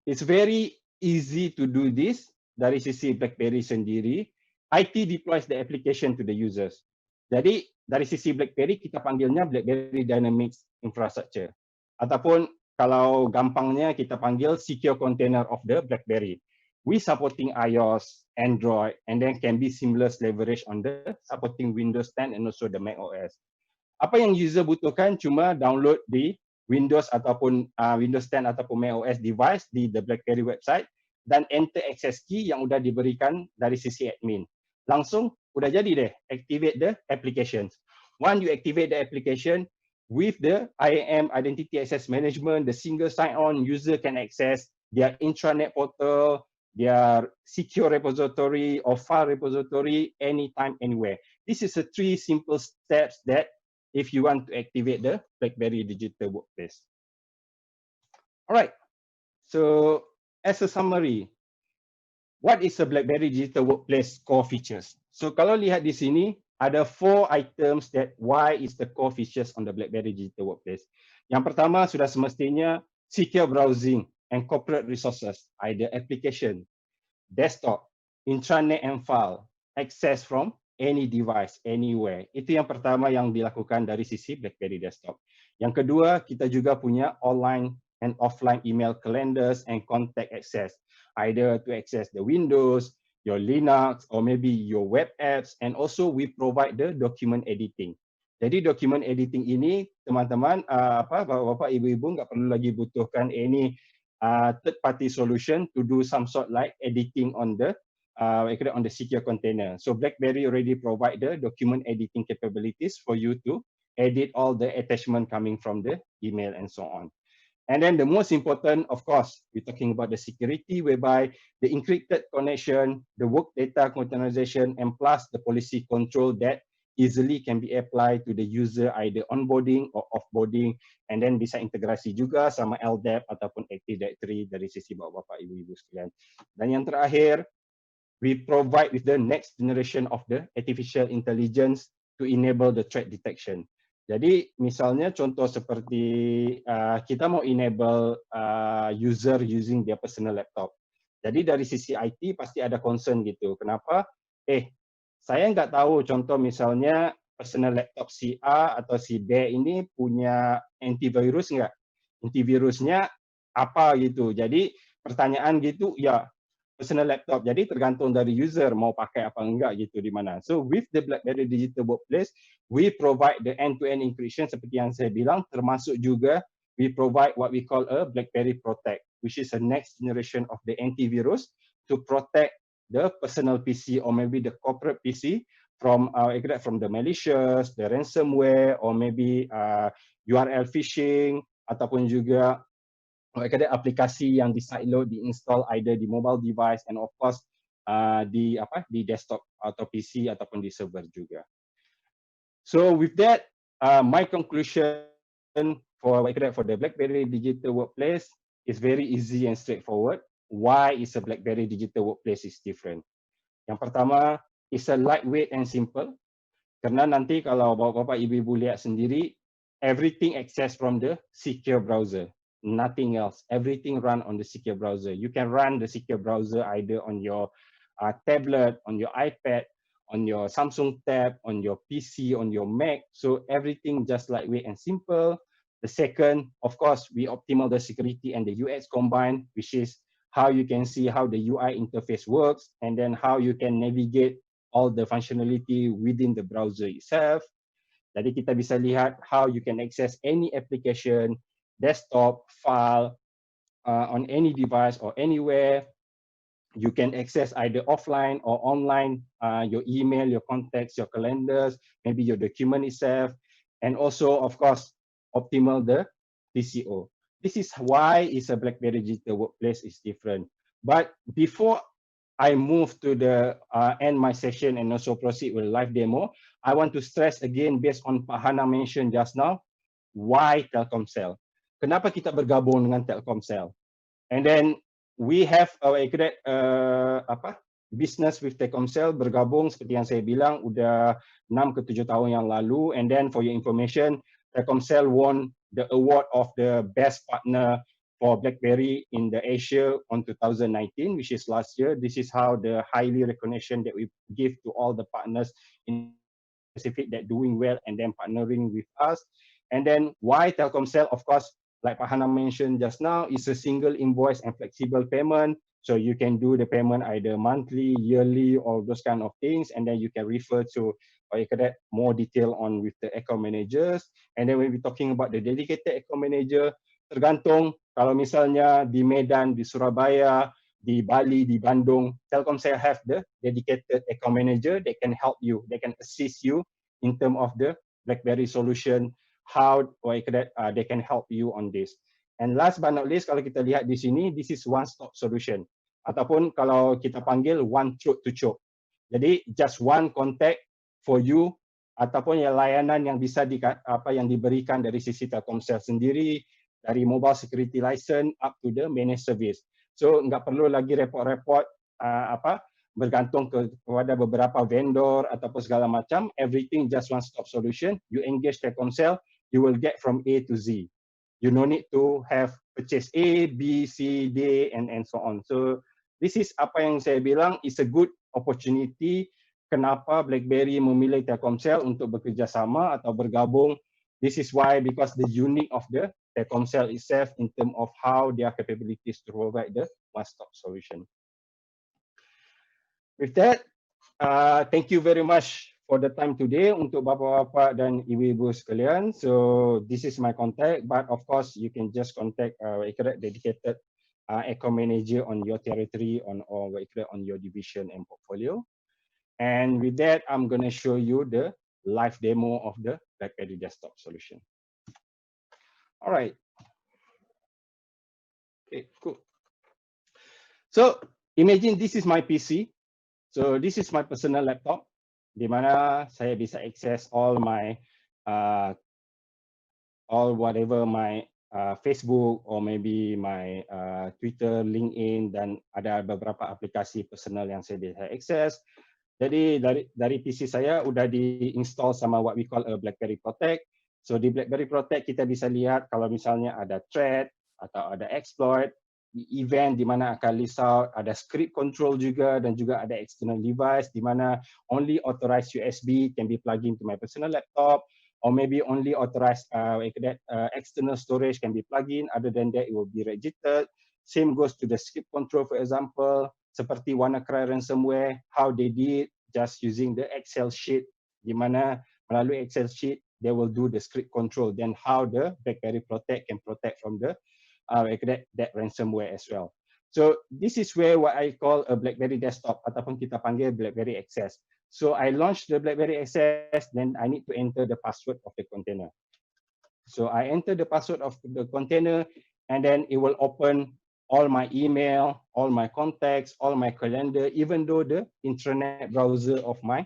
It's very easy to do this dari sisi BlackBerry sendiri. IT deploys the application to the users. Jadi dari sisi BlackBerry kita panggilnya BlackBerry Dynamics Infrastructure. Ataupun kalau gampangnya kita panggil Secure Container of the BlackBerry. We supporting iOS, Android, and then can be seamless leverage on the supporting Windows 10 and also the Mac OS. Apa yang user butuhkan cuma download di Windows ataupun Windows 10 ataupun macOS device di the BlackBerry website dan enter access key yang udah diberikan dari sisi admin. Langsung udah jadi deh activate the applications. Once you activate the application with the IAM Identity Access Management, the single sign-on user can access their intranet portal, their secure repository or file repository anytime, anywhere. This is the 3 simple steps that if you want to activate the BlackBerry Digital Workplace. All right, so as a summary, what is the BlackBerry Digital Workplace core features? So kalau lihat di sini, ada 4 items that why is the core features on the BlackBerry Digital Workplace. Yang pertama sudah semestinya secure browsing and corporate resources, either application, desktop, intranet and file, access from any device, anywhere. Itu yang pertama yang dilakukan dari sisi BlackBerry Desktop. Yang kedua, kita juga punya online and offline email calendars and contact access, either to access the Windows, your Linux, or maybe your web apps, and also we provide the document editing. Jadi document editing ini, teman-teman, bapak-bapak, ibu-ibu nggak perlu lagi butuhkan any third-party solution to do some sort like editing on the secure container. So BlackBerry already provide the document editing capabilities for you to edit all the attachment coming from the email and so on. And then the most important, of course, we're talking about the security, whereby the encrypted connection, the work data containerization, and plus the policy control that easily can be applied to the user either onboarding or offboarding, and then bisa integrasi juga sama LDAP ataupun Active Directory dari sisi bapak-bapak, ibu-ibu sekalian. Dan yang terakhir, we provide with the next generation of the artificial intelligence to enable the threat detection. Jadi misalnya contoh seperti kita mau enable user using their personal laptop. Jadi dari sisi IT pasti ada concern gitu. Kenapa? Saya nggak tahu contoh misalnya personal laptop si A atau si B ini punya antivirus nggak? Antivirusnya apa gitu. Jadi pertanyaan gitu, ya personal laptop. Jadi tergantung dari user mau pakai apa enggak gitu di mana. So with the BlackBerry Digital Workplace, we provide the end-to-end encryption seperti yang saya bilang, termasuk juga we provide what we call a BlackBerry Protect, which is a next generation of the antivirus to protect the personal PC or maybe the corporate PC from the malicious, the ransomware, or maybe URL phishing, ataupun juga aplikasi yang di-sideload, di-install either di mobile device and of course di desktop atau PC ataupun di server juga. So with that, my conclusion for the BlackBerry Digital Workplace is very easy and straightforward. Why is a BlackBerry Digital Workplace is different? Yang pertama, is a lightweight and simple. Karena nanti kalau bapak-bapak, ibu-ibu lihat sendiri, everything access from the secure browser. Nothing else. Everything run on the secure browser. You can run the secure browser either on your tablet, on your iPad, on your Samsung Tab, on your PC, on your Mac. So everything just lightweight and simple. The second, of course, we optimal the security and the UX combined, which is how you can see how the UI interface works, and then how you can navigate all the functionality within the browser itself. Jadi kita bisa lihat how you can access any application, desktop, file, on any device or anywhere. You can access either offline or online, your email, your contacts, your calendars, maybe your document itself, and also, of course, optimal the TCO. This is why is a BlackBerry Digital Workplace is different. But before I move to the end my session and also proceed with live demo, I want to stress again based on Pak Hana mentioned just now, why Telkomsel? Kenapa kita bergabung dengan Telkomsel? And then we have business with Telkomsel bergabung seperti yang saya bilang udah 6 ke 7 tahun yang lalu. And then for your information, Telkomsel won the award of the best partner for BlackBerry in the Asia on 2019, which is last year. This is how the highly recognition that we give to all the partners in Pacific that doing well and then partnering with us. And then why Telkomsel? Of course, like Pak Hana mentioned just now, is a single invoice and flexible payment. So you can do the payment either monthly, yearly, or those kind of things. And then you can refer to or you can add more detail on with the account managers. And then when we're talking about the dedicated account manager, tergantung kalau misalnya di Medan, di Surabaya, di Bali, di Bandung, Telkomsel have the dedicated account manager that can help you, they can assist you in terms of the BlackBerry solution, how they can help you on this. And last but not least, kalau kita lihat di sini, this is one-stop solution. Ataupun kalau kita panggil one throat to choke. Jadi just one contact for you, ataupun yang layanan yang bisa yang diberikan dari sisi Telkomsel sendiri, dari mobile security license up to the managed service. So nggak perlu lagi repot-repot bergantung kepada beberapa vendor ataupun segala macam. Everything just one stop solution. You engage Telkomsel, you will get from A to Z. You no need to have purchase A, B, C, D, and so on. So this is apa yang saya bilang is a good opportunity. Kenapa BlackBerry memilih Telkomsel untuk bekerja sama atau bergabung? This is why, because the unique of the Telkomsel itself in terms of how their capabilities to provide the one-stop solution. With that, thank you very much for the time today untuk bapak-bapak dan ibu-ibu sekalian. So this is my contact, but of course you can just contact dedicated account manager on your territory or on your division and portfolio. And with that, I'm going to show you the live demo of the BlackBerry desktop solution. All right. Okay, cool. So imagine this is my PC. So this is my personal laptop, di mana saya bisa access all my whatever my Facebook or maybe my Twitter, LinkedIn, dan ada beberapa aplikasi personal yang saya bisa access. Jadi dari PC saya udah di-install sama what we call a BlackBerry Protect. So di BlackBerry Protect kita bisa lihat kalau misalnya ada threat atau ada exploit, event di mana akan list out, ada script control juga, dan juga ada external device di mana only authorized USB can be plugged into my personal laptop, or maybe only authorized external storage can be plugged in. Other than that, it will be registered. Same goes to the script control, for example, seperti WannaCry ransomware, how they did just using the Excel sheet, di mana melalui Excel sheet, they will do the script control. Then how the BlackBerry Protect can protect from the that ransomware as well. So this is where what I call a BlackBerry desktop, ataupun kita panggil BlackBerry Access. So I launched the BlackBerry Access, then I need to enter the password of the container. So I enter the password of the container, and then it will open all my email, all my contacts, all my calendar, even though the internet browser of my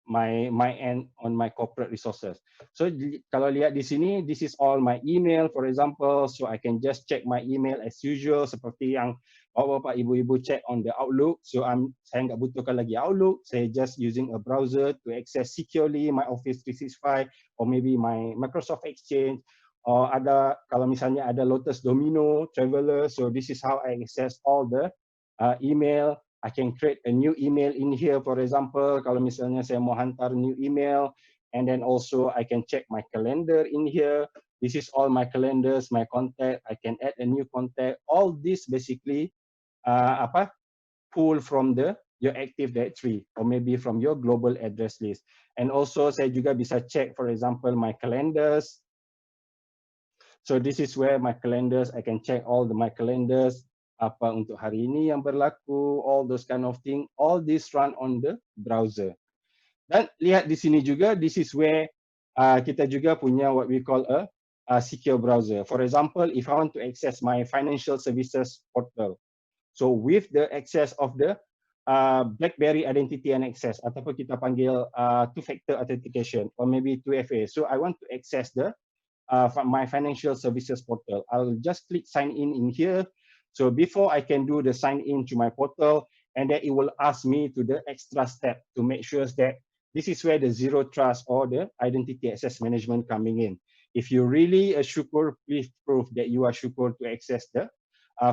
my end on my corporate resources. So kalau lihat di sini, this is all my email, for example. So I can just check my email as usual, seperti yang bapak-bapak, ibu-ibu check on the Outlook. So saya nggak butuhkan lagi Outlook. Saya just using a browser to access securely my Office 365 or maybe my Microsoft Exchange. Or ada kalau misalnya ada Lotus Domino, Traveler. So this is how I access all the email. I can create a new email in here, for example, kalau misalnya saya mau hantar new email, and then also I can check my calendar in here. This is all my calendars, my contact. I can add a new contact. All this basically pull from your Active Directory or maybe from your global address list. And also saya juga bisa check, for example, my calendars. So this is where my calendars, I can check all my calendars. Apa untuk hari ini yang berlaku, all those kind of thing, all this run on the browser. Dan lihat di sini juga, this is where kita juga punya what we call a secure browser. For example, if I want to access my financial services portal, so with the access of the BlackBerry Identity and Access, ataupun kita panggil two-factor authentication, or maybe 2FA. So I want to access my financial services portal. I'll just click sign in here. So before I can do the sign in to my portal, and then it will ask me to the extra step to make sure that this is where the zero trust or the identity access management coming in. If you really a Syukur, please prove that you are Syukur to access the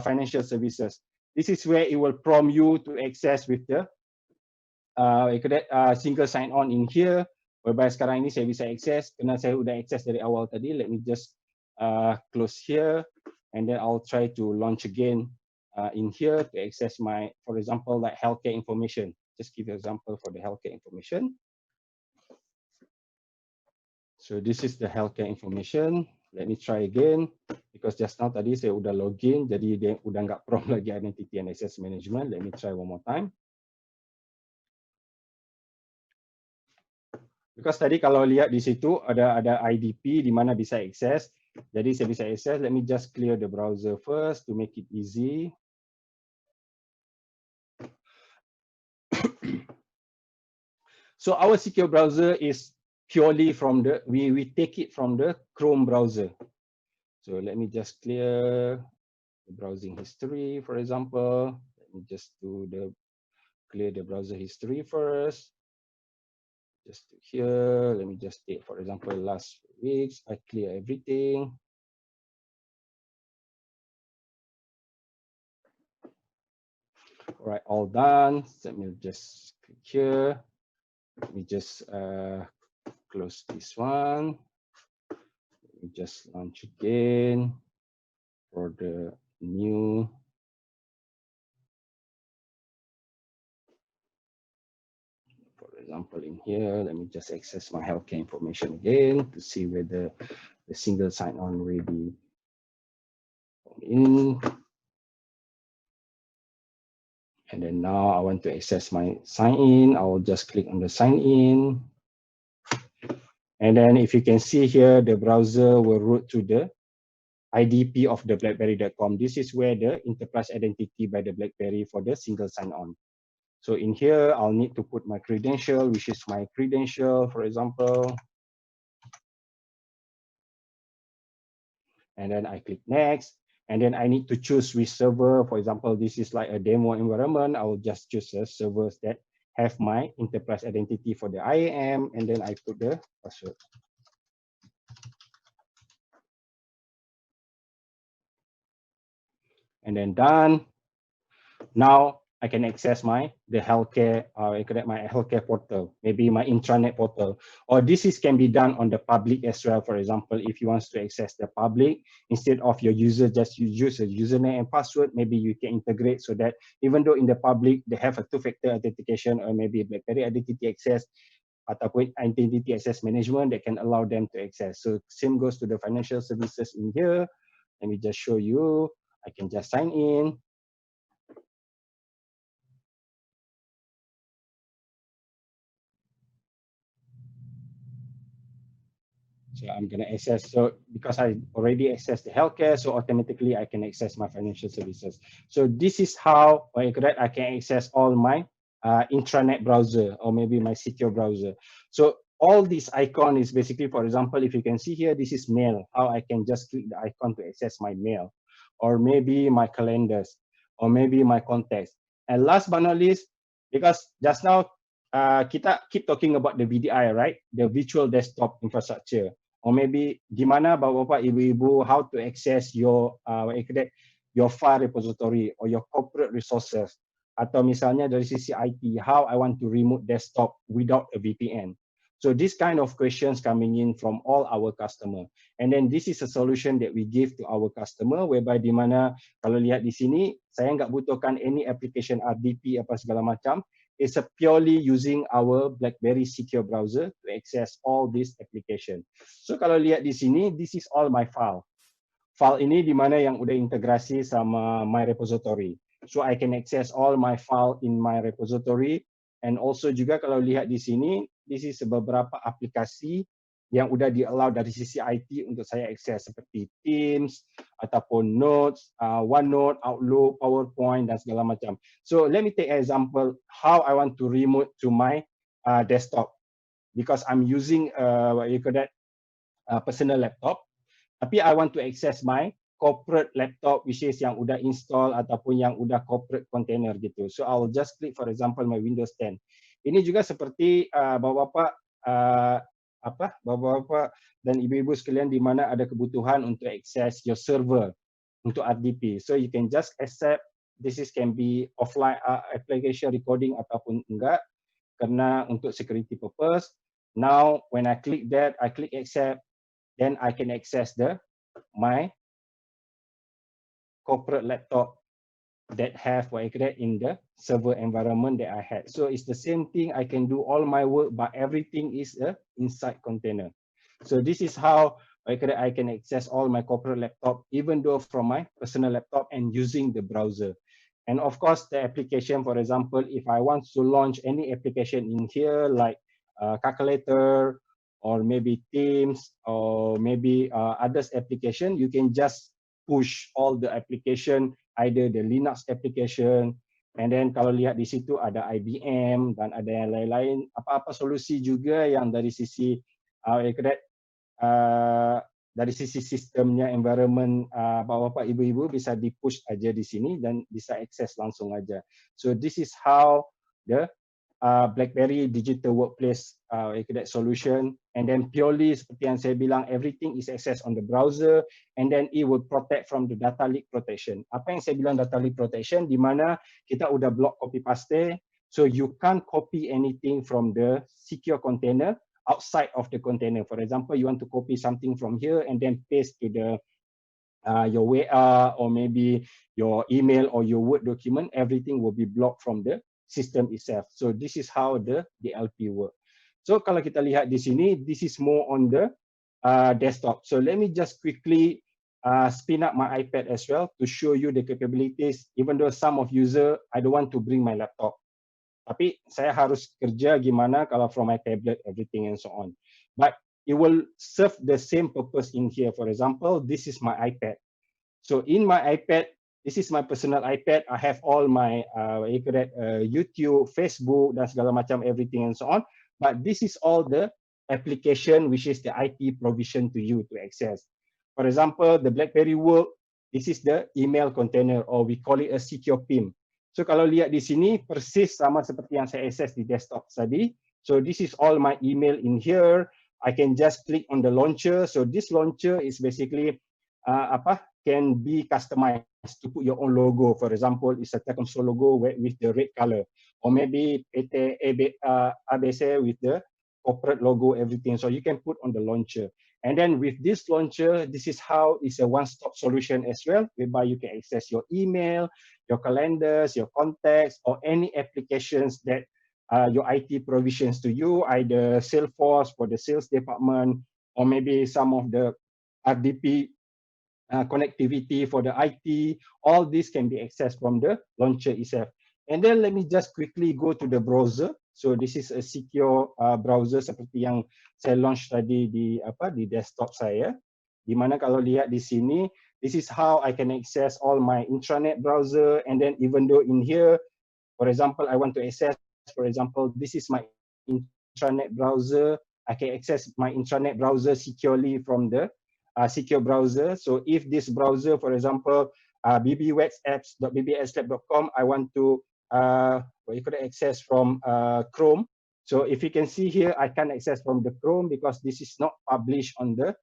financial services. This is where it will prompt you to access with the single sign on in here. Whereby sekarang ini saya bisa access, karena saya sudah access dari awal tadi. Let me just close here. And then I'll try to launch again in here to access my, for example, like healthcare information. just give you an example for the healthcare information. So this is the healthcare information. Let me try again, because just now tadi saya udah login, jadi dia udah nggak prompt lagi identity and access management. Let me try one more time. Because tadi kalau lihat di situ ada IDP di mana bisa akses. Jadi saya bisa akses. Let me just clear the browser first to make it easy. So our secure browser is purely from the, we take it from the Chrome browser. So let me just clear the browsing history, for example. Let me just clear the browser history first. Just here, let me just take, for example, last weeks, I clear everything. All right, all done. Let me just click here. Let me just close this one. Let me just launch again for the new. For example, in here, let me just access my healthcare information again to see whether the single sign-on ready in. And then now I want to access my sign-in. I will just click on the sign-in. And then if you can see here, the browser will route to the IDP of the BlackBerry.com. This is where the enterprise identity by the BlackBerry for the single sign-on. So in here, I'll need to put my credential, which is my credential, for example. And then I click next. And then I need to choose which server. For example, this is like a demo environment. I will just choose the servers that have my enterprise identity for the IAM. And then I put the password. And then done. Now I can access my healthcare portal, maybe my intranet portal, or can be done on the public as well. For example, if you want to access the public, instead of your user just use a username and password, maybe you can integrate so that even though in the public they have a two-factor authentication or maybe BlackBerry identity access ataupun identity access management that can allow them to access. So same goes to the financial services in here. Let me just show you. I can just sign in. So I'm going to access, so because I already accessed the healthcare, so automatically I can access my financial services. So this is how I can access all my intranet browser or maybe my secure browser. So all this icon is basically, for example, if you can see here, this is mail, how I can just click the icon to access my mail, or maybe my calendars, or maybe my contacts. And last but not least, because just now kita keep talking about the VDI, right? The virtual desktop infrastructure. Or maybe di mana bapak-bapak, ibu-ibu, how to access your your file repository or your corporate resources. Atau misalnya dari sisi IT, how I want to remote desktop without a VPN. So this kind of questions coming in from all our customer. And then this is a solution that we give to our customer, whereby di mana kalau lihat di sini, saya nggak butuhkan any application RDP apa segala macam. It's purely using our BlackBerry secure browser to access all this application. So kalau lihat di sini, this is all my file. File ini di mana yang udah integrasi sama my repository. So I can access all my file in my repository. And also juga kalau lihat di sini, this is beberapa aplikasi yang udah di-allow dari sisi IT untuk saya akses seperti Teams ataupun Notes, OneNote, Outlook, PowerPoint dan segala macam. So let me take an example how I want to remote to my desktop, because I'm using personal laptop, tapi I want to access my corporate laptop, which is yang udah install ataupun yang udah corporate container gitu. So I'll just click, for example, my Windows 10. Ini juga seperti bapak-bapak dan ibu-ibu sekalian di mana ada kebutuhan untuk access your server untuk RDP. So you can just accept, can be offline application recording ataupun enggak, karena untuk security purpose. Now when I click that, I click accept, then I can access my corporate laptop that have what I create in the server environment that I had. So it's the same thing. I can do all my work, but everything is a inside container. So this is how I can access all my corporate laptop, even though from my personal laptop and using the browser. And of course, the application, for example, if I want to launch any application in here, like calculator, or maybe Teams, or maybe others application, you can just push all the application, either the Linux application, and then kalau lihat di situ ada IBM dan ada yang lain-lain, apa-apa solusi juga yang dari sisi dari sisi sistemnya, environment, bapak-bapak, ibu-ibu bisa di-push aja di sini dan bisa akses langsung aja. So this is how the BlackBerry digital workplace solution, and then purely seperti yang saya bilang, everything is accessed on the browser, and then it will protect from the data leak protection. Apa yang saya bilang data leak protection, di mana kita udah block copy paste, so you can't copy anything from the secure container outside of the container. For example, you want to copy something from here and then paste to the your WA or maybe your email or your Word document, everything will be blocked from the system itself. So this is how the DLP work. So kalau kita lihat di sini, this is more on the desktop. So let me just quickly spin up my iPad as well to show you the capabilities. Even though some of user, I don't want to bring my laptop. Tapi saya harus kerja gimana kalau from my tablet, everything and so on. But it will serve the same purpose in here. For example, this is my iPad. So in my iPad, this is my personal iPad. I have all my YouTube, Facebook, dan segala macam everything and so on. But this is all the application which is the IT provision to you to access. For example, the BlackBerry Work, this is the email container, or we call it a secure PIM. So kalau lihat di sini persis sama seperti yang saya access di desktop tadi. So this is all my email in here. I can just click on the launcher. So this launcher is basically can be customized to put your own logo. For example, it's a Telkomsel logo with the red color, or maybe PT ABC with the corporate logo, everything. So you can put on the launcher. And then with this launcher, this is how it's a one-stop solution as well, whereby you can access your email, your calendars, your contacts, or any applications that your IT provisions to you, either Salesforce for the sales department, or maybe some of the RDP connectivity for the IT. All this can be accessed from the launcher itself. And then let me just quickly go to the browser. So this is a secure browser seperti yang saya launch tadi di desktop saya. Di mana kalau lihat di sini, this is how I can access all my intranet browser. And then even though in here, for example, I want to access, for example, this is my intranet browser. I can access my intranet browser securely from the secure browser. So if this browser, for example, bbwebapps.bbslab.com, I want to access from Chrome. So if you can see here, I can access from the Chrome because this is not published on the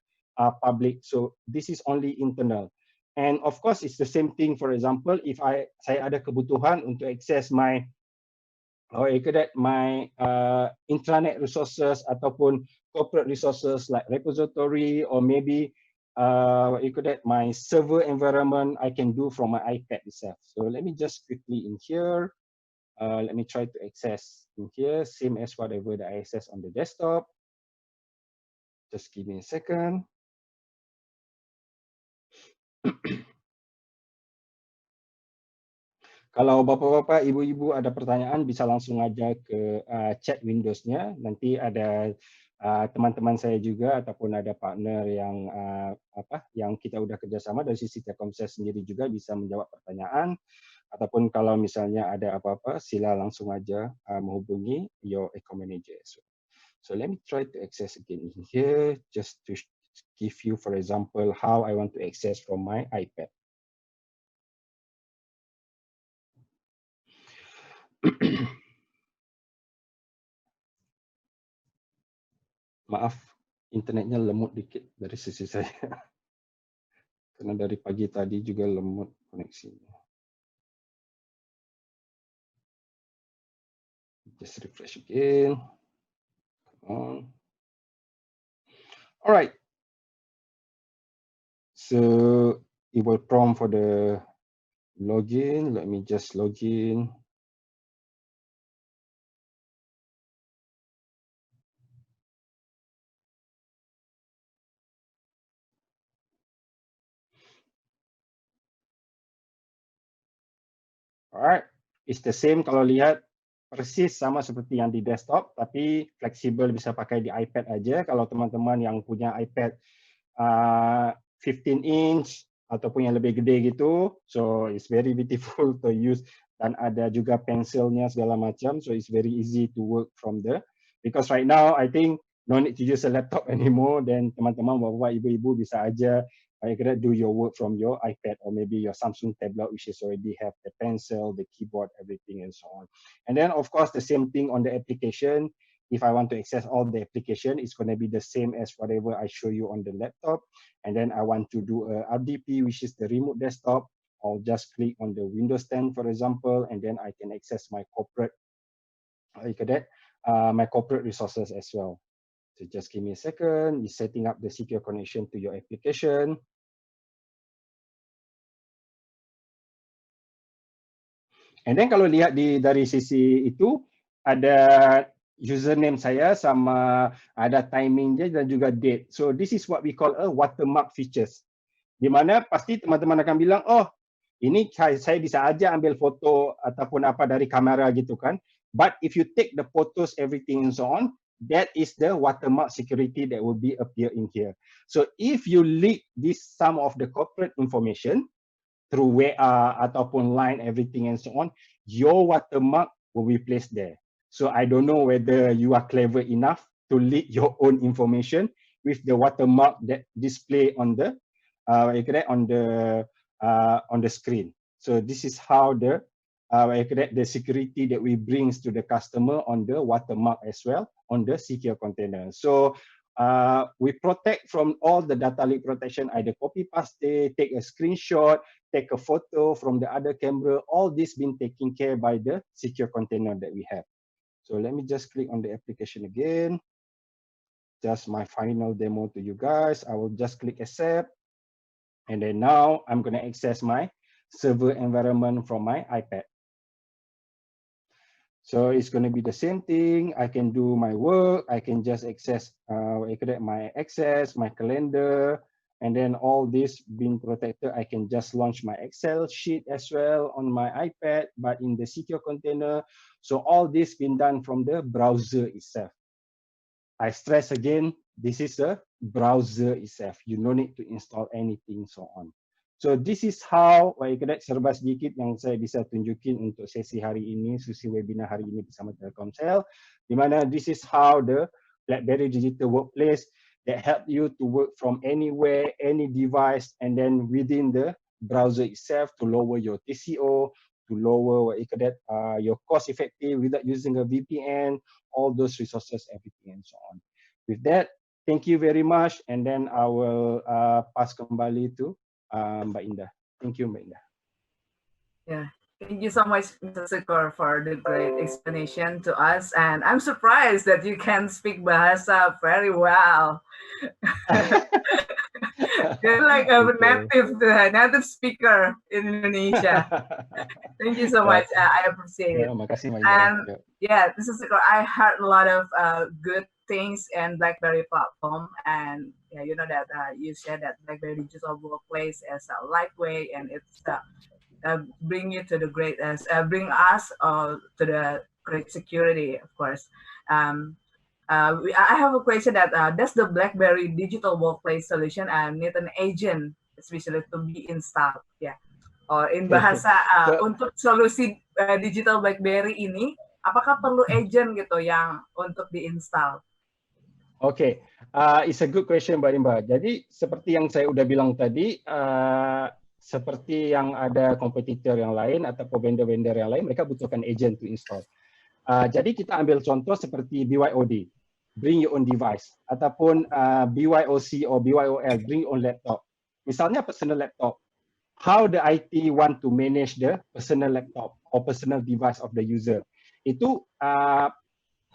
public. So this is only internal. And of course, it's the same thing. For example, if saya ada kebutuhan untuk access my intranet resources ataupun corporate resources like repository, or maybe my server environment, I can do from my iPad itself. So let me just quickly in here. Let me try to access in here, same as whatever that I access on the desktop. Just give me a second. Kalau bapak-bapak, ibu-ibu ada pertanyaan, bisa langsung aja ke chat Windows-nya. Nanti ada teman-teman saya juga ataupun ada partner yang kita udah kerjasama dari sisi Telkomsel sendiri juga bisa menjawab pertanyaan. Ataupun kalau misalnya ada apa-apa, sila langsung aja menghubungi your account manager. So let me try to access again in here, just to give you, for example, how I want to access from my iPad. Maaf, internetnya lemot dikit dari sisi saya. Karena dari pagi tadi juga lemot koneksinya. Just refresh again. Come on. All right. So it will prompt for the login. Let me just log in. Alright, it's the same kalau lihat persis sama seperti yang di desktop, tapi fleksibel bisa pakai di iPad aja. Kalau teman-teman yang punya iPad 15 inch ataupun yang lebih gede gitu, so it's very beautiful to use, dan ada juga pensilnya segala macam, so it's very easy to work from there. Because right now I think no need to use a laptop anymore, dan teman-teman bapak ibu-ibu bisa aja you can do your work from your iPad or maybe your Samsung tablet, which is already have the pencil, the keyboard, everything, and so on. And then, of course, the same thing on the application. If I want to access all the application, it's going to be the same as whatever I show you on the laptop. And then I want to do a RDP, which is the remote desktop. I'll just click on the Windows 10, for example, and then I can access my corporate, my corporate resources as well. So just give me a second. It's setting up the secure connection to your application. And then kalau lihat dari sisi itu, ada username saya sama ada timing dia dan juga date. So this is what we call a watermark features. Di mana pasti teman-teman akan bilang, oh ini saya bisa aja ambil foto ataupun apa dari kamera gitu kan. But if you take the photos, everything and so on, that is the watermark security that will be appear in here. So if you leak this some of the corporate information through WA ataupun line, everything and so on, your watermark will be placed there. So I don't know whether you are clever enough to leak your own information with the watermark that display on the on the screen. So this is how the the security that we brings to the customer on the watermark as well on the secure container. So we protect from all the data leak protection, either copy paste, take a screenshot, take a photo from the other camera, all this been taken care by the secure container that we have. So let me just click on the application again. Just my final demo to you guys. I will just click accept. And then now I'm going to access my server environment from my iPad. So it's going to be the same thing. I can do my work. I can just access my access, my calendar, and then all this being protected. I can just launch my Excel sheet as well on my iPad, but in the secure container. So all this been done from the browser itself. I stress again, this is a browser itself. You no need to install anything so on. So this is how, serba sedikit yang saya bisa tunjukin untuk sesi hari ini, sesi webinar hari ini bersama Telkomsel, di mana this is how the BlackBerry Digital Workplace that help you to work from anywhere, any device, and then within the browser itself to lower your TCO, to lower your cost effective without using a VPN, all those resources, everything and so on. With that, thank you very much, and then I will pass kembali to Mbak Indah. Thank you, Mbak Indah. Yeah, thank you so much, Mr. Sekor, for the great explanation to us. And I'm surprised that you can speak Bahasa very well. You're like a native speaker in Indonesia. Thank you so much. I appreciate it. Makasih, Mbak And yeah, Mr. Sekor, I heard a lot of good things in BlackBerry platform, and yeah, you know that you said that BlackBerry Digital Workplace is lightweight, and it's bring you to the great, bring us to the great security, of course. I have a question that does the BlackBerry Digital Workplace solution need an agent, especially to be installed? Yeah. Or in bahasa untuk solusi digital BlackBerry ini, apakah perlu agent gitu yang untuk diinstal? Okay, it's a good question, Mbak Imba. Jadi seperti yang saya udah bilang tadi, seperti yang ada kompetitor yang lain ataupun vendor-vendor yang lain, mereka butuhkan agent to install. Jadi kita ambil contoh seperti BYOD, bring your own device, ataupun BYOC or BYOL, bring your own laptop. Misalnya personal laptop, how the IT want to manage the personal laptop or personal device of the user. Itu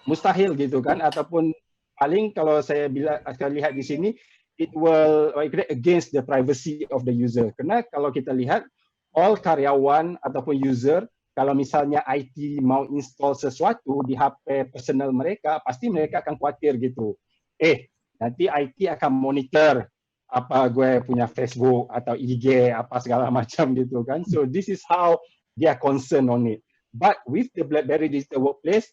mustahil gitu kan, ataupun paling kalau saya akan lihat di sini, it will against the privacy of the user. Karena kalau kita lihat, all karyawan ataupun user, kalau misalnya IT mau install sesuatu di HP personal mereka, pasti mereka akan khawatir gitu. Nanti IT akan monitor apa gue punya Facebook atau IG, apa segala macam gitu kan. So this is how they are concerned on it. But with the BlackBerry Digital Workplace,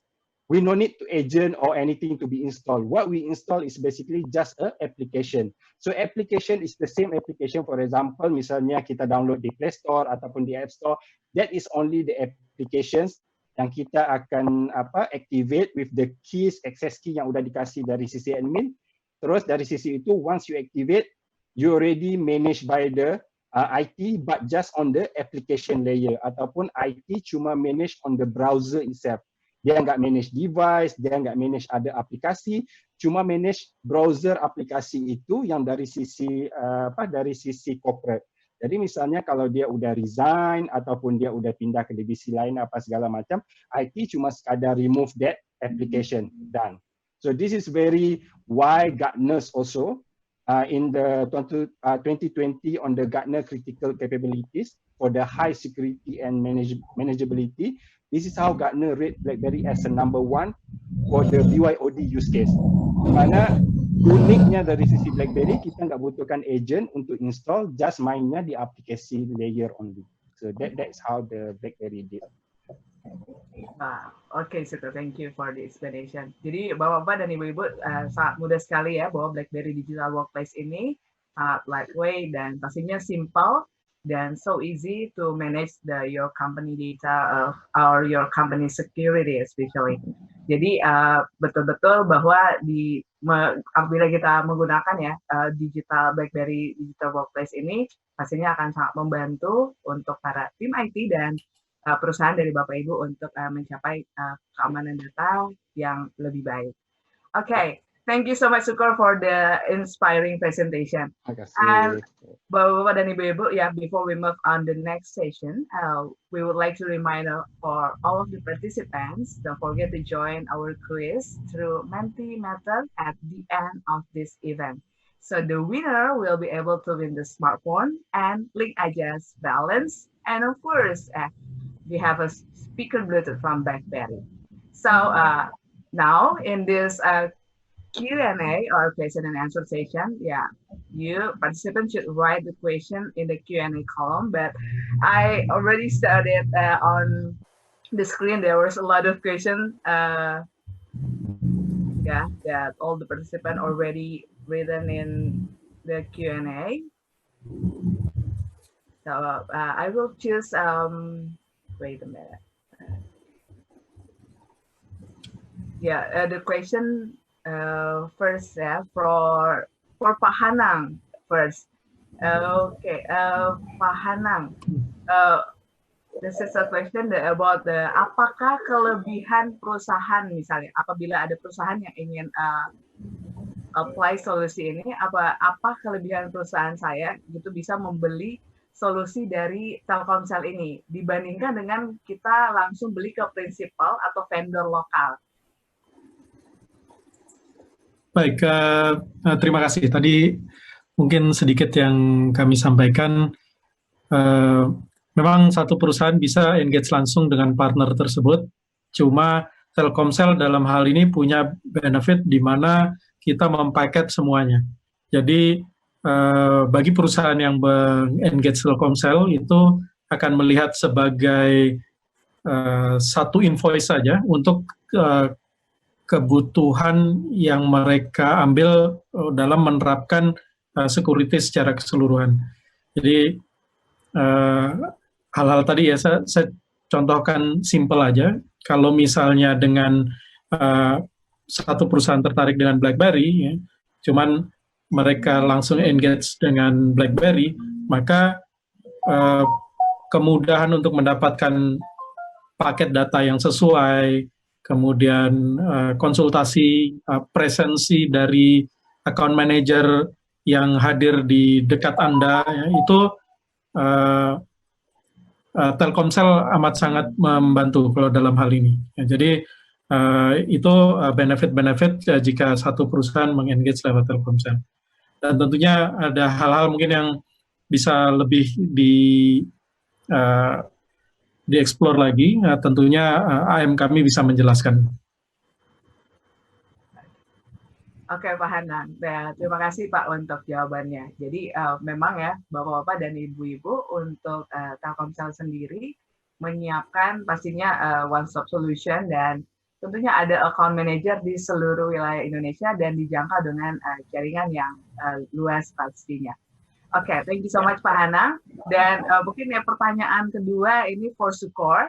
we no need to agent or anything to be installed. What we install is basically just a application. So application is the same application. For example, misalnya kita download di Play Store ataupun di App Store, that is only the applications yang kita akan activate with the keys, access key yang udah dikasih dari sisi admin. Terus dari sisi itu, once you activate, you already managed by the IT, but just on the application layer. Ataupun IT cuma manage on the browser itself. Dia nggak manage device, dia nggak manage ada aplikasi, cuma manage browser aplikasi itu yang dari sisi dari sisi corporate. Jadi misalnya kalau dia udah resign ataupun dia udah pindah ke divisi lain apa segala macam, IT cuma sekadar remove that application, done. So this is very why Gartner also in the 2020 on the Gartner critical capabilities for the high security and manageability. This is how Gartner rate BlackBerry as a number 1 for the BYOD use case. Mana uniknya dari sisi BlackBerry, kita nggak butuhkan agent untuk install, just mainnya di aplikasi layer only. So that's how the BlackBerry did. Oke, Suko, thank you for the explanation. Jadi Bapak-Bapak dan Ibu-Ibu sangat mudah sekali ya bahwa BlackBerry Digital Workplace ini lightweight dan pastinya simple dan so easy to manage your company data or your company security especially. Jadi betul-betul bahwa apabila kita menggunakan ya digital BlackBerry Digital Workplace ini pastinya akan sangat membantu untuk para tim IT dan perusahaan dari Bapak Ibu untuk mencapai keamanan data yang lebih baik. Okay, thank you so much Sukor for the inspiring presentation. And Bapak-Bapak dan Ibu-Ibu, before we move on the next session, we would like to remind for all of the participants, don't forget to join our quiz through Mentimeter at the end of this event. So the winner will be able to win the smartphone and Link Aja's balance, and of course, we have a speaker Bluetooth from BlackBerry. So now in this Q&A or question and answer session, you participants should write the question in the Q&A column, but I already started on the screen. There was a lot of questions that all the participants already written in the Q&A. So I will choose, wait a minute. The question first for Pak Hanang first. Okay, Pak Hanang. This is a question about apakah kelebihan perusahaan misalnya apabila ada perusahaan yang ingin apply solusi ini, apa kelebihan perusahaan saya gitu bisa membeli solusi dari Telkomsel ini dibandingkan dengan kita langsung beli ke prinsipal atau vendor lokal. Baik, terima kasih. Tadi mungkin sedikit yang kami sampaikan, memang satu perusahaan bisa engage langsung dengan partner tersebut, cuma Telkomsel dalam hal ini punya benefit di mana kita mempaket semuanya. Jadi bagi perusahaan yang engage Telkomsel itu akan melihat sebagai satu invoice saja untuk kebutuhan yang mereka ambil dalam menerapkan security secara keseluruhan. Jadi hal-hal tadi ya saya contohkan simple aja. Kalau misalnya dengan satu perusahaan tertarik dengan BlackBerry, ya, cuman mereka langsung engage dengan BlackBerry, maka kemudahan untuk mendapatkan paket data yang sesuai, kemudian konsultasi, presensi dari account manager yang hadir di dekat Anda, ya, itu Telkomsel amat sangat membantu kalau dalam hal ini. Ya, jadi itu benefit-benefit jika satu perusahaan mengengage lewat Telkomsel. Dan tentunya ada hal-hal mungkin yang bisa lebih dieksplor lagi. Tentunya AM kami bisa menjelaskan. Oke, Pak Hanang. Nah, terima kasih Pak untuk jawabannya. Jadi memang ya Bapak-bapak dan Ibu-ibu untuk Telkomsel sendiri menyiapkan pastinya one stop solution dan tentunya ada account manager di seluruh wilayah Indonesia dan dijangkau dengan jaringan yang luas pastinya. Oke, thank you so much Pak Hanang. Dan mungkin ya pertanyaan kedua ini for Sukor.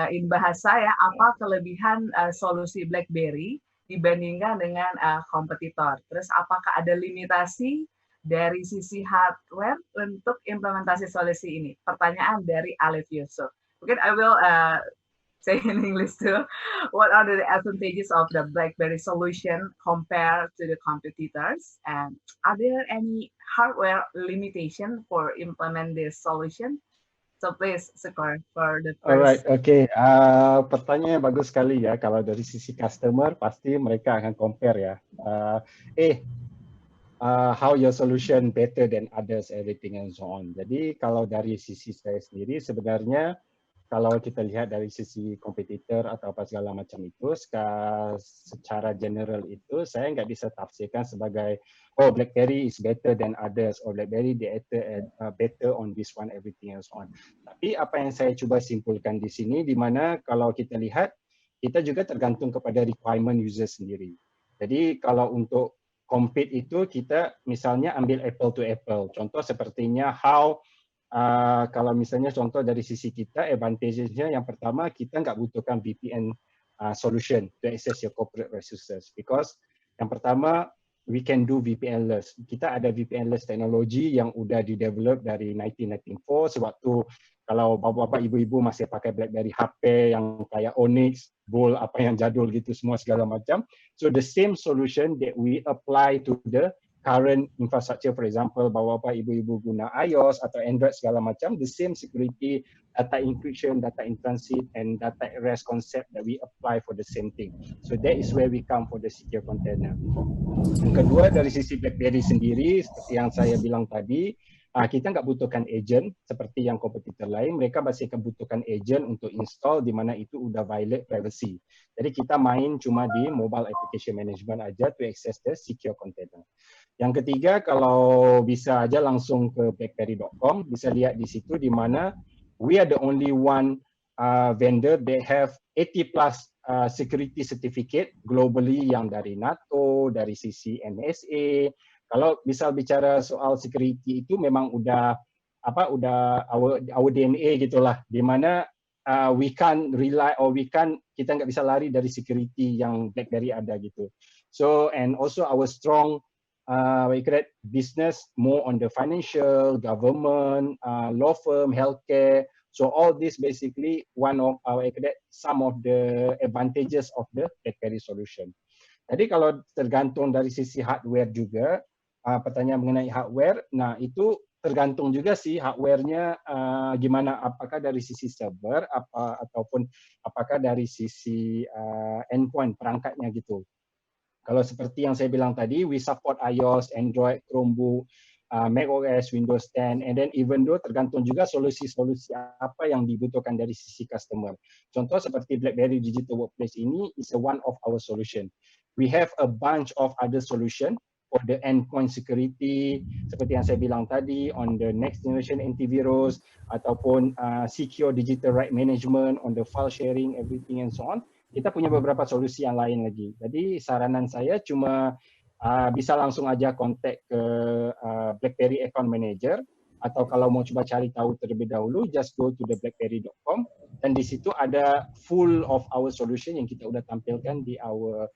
In bahasa ya, apa kelebihan solusi BlackBerry dibandingkan dengan kompetitor? Terus apakah ada limitasi dari sisi hardware untuk implementasi solusi ini? Pertanyaan dari Alif Yusuf. Mungkin I will say in English too. What are the advantages of the BlackBerry solution compared to the competitors? And are there any hardware limitation for implement this solution? So please, Sukor, for the first. Alright, okay. Pertanyaan bagus sekali ya. Kalau dari sisi customer, pasti mereka akan compare ya. How your solution better than others, everything and so on. Jadi kalau dari sisi saya sendiri, sebenarnya kalau kita lihat dari sisi kompetitor atau apa segala macam itu, secara general itu, saya nggak bisa tafsirkan sebagai, oh BlackBerry is better than others, or BlackBerry better on this one, everything and so on. Tapi apa yang saya coba simpulkan di sini, di mana kalau kita lihat, kita juga tergantung kepada requirement user sendiri. Jadi kalau untuk compete itu, kita misalnya ambil apple to apple. Contoh sepertinya kalau misalnya contoh dari sisi kita, advantage-nya yang pertama, kita nggak butuhkan VPN solution to access your corporate resources. Because yang pertama, we can do VPN-less. Kita ada VPN-less teknologi yang udah di-develop dari 1994, sewaktu kalau bapak-bapak, ibu-ibu masih pakai BlackBerry HP yang kayak Onyx, Bull, apa yang jadul gitu, semua segala macam. So the same solution that we apply to the current infrastructure, for example, bapak-bapak, ibu-ibu guna iOS atau Android segala macam, the same security, data encryption, data in transit, and data at rest concept that we apply for the same thing. So that is where we come for the secure container. Yang kedua, dari sisi BlackBerry sendiri, seperti yang saya bilang tadi, kita nggak butuhkan agent seperti yang kompetitor lain. Mereka masih kebutuhkan agent untuk install, di mana itu udah violate privacy. Jadi kita main cuma di mobile application management aja to access the secure container. Yang ketiga, kalau bisa aja langsung ke blackberry.com, bisa lihat di situ di mana we are the only one vendor that have 80 plus security certificate globally yang dari NATO, dari sisi NSA. Kalau misal bicara soal security itu memang udah our DNA gitulah, di mana we can rely or kita nggak bisa lari dari security yang BlackBerry ada gitu. So and also our strong business more on the financial, government, law firm, healthcare. So all this basically some of the advantages of the BlackBerry solution. Jadi kalau tergantung dari sisi hardware juga, pertanyaan mengenai hardware, nah itu tergantung juga sih hardware-nya gimana, apakah dari sisi server ataupun apakah dari sisi endpoint, perangkatnya gitu. Kalau seperti yang saya bilang tadi, we support iOS, Android, Chromebook, macOS, Windows 10, and then even though tergantung juga solusi-solusi apa yang dibutuhkan dari sisi customer. Contoh seperti BlackBerry Digital Workplace ini is one of our solution. We have a bunch of other solution for the endpoint security, seperti yang saya bilang tadi, on the next generation antivirus, ataupun secure digital right management, on the file sharing, everything and so on. Kita punya beberapa solusi yang lain lagi. Jadi saranan saya cuma bisa langsung aja kontak ke BlackBerry Account Manager, atau kalau mau coba cari tahu terlebih dahulu, just go to the blackberry.com, dan di situ ada full of our solution yang kita udah tampilkan di our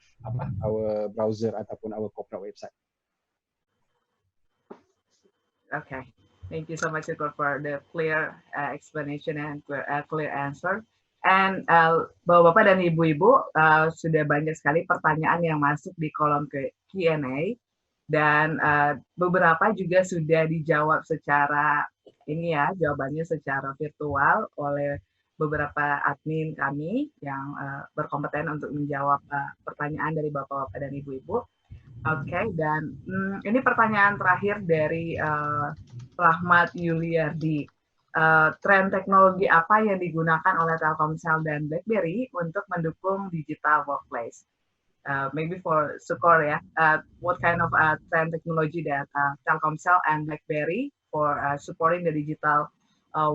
browser ataupun our corporate website. Okay, thank you so much for the clear explanation and clear answer. And Bapak-bapak dan Ibu-ibu, sudah banyak sekali pertanyaan yang masuk di kolom Q&A, dan beberapa juga sudah dijawab secara jawabannya secara virtual oleh beberapa admin kami yang berkompeten untuk menjawab pertanyaan dari Bapak-bapak dan Ibu-ibu. Oke, dan ini pertanyaan terakhir dari Rahmat Yuliardi. tren teknologi apa yang digunakan oleh Telkomsel dan BlackBerry untuk mendukung digital workplace. Maybe for Sukor ya, what kind of trend technology that Telkomsel and BlackBerry for supporting the digital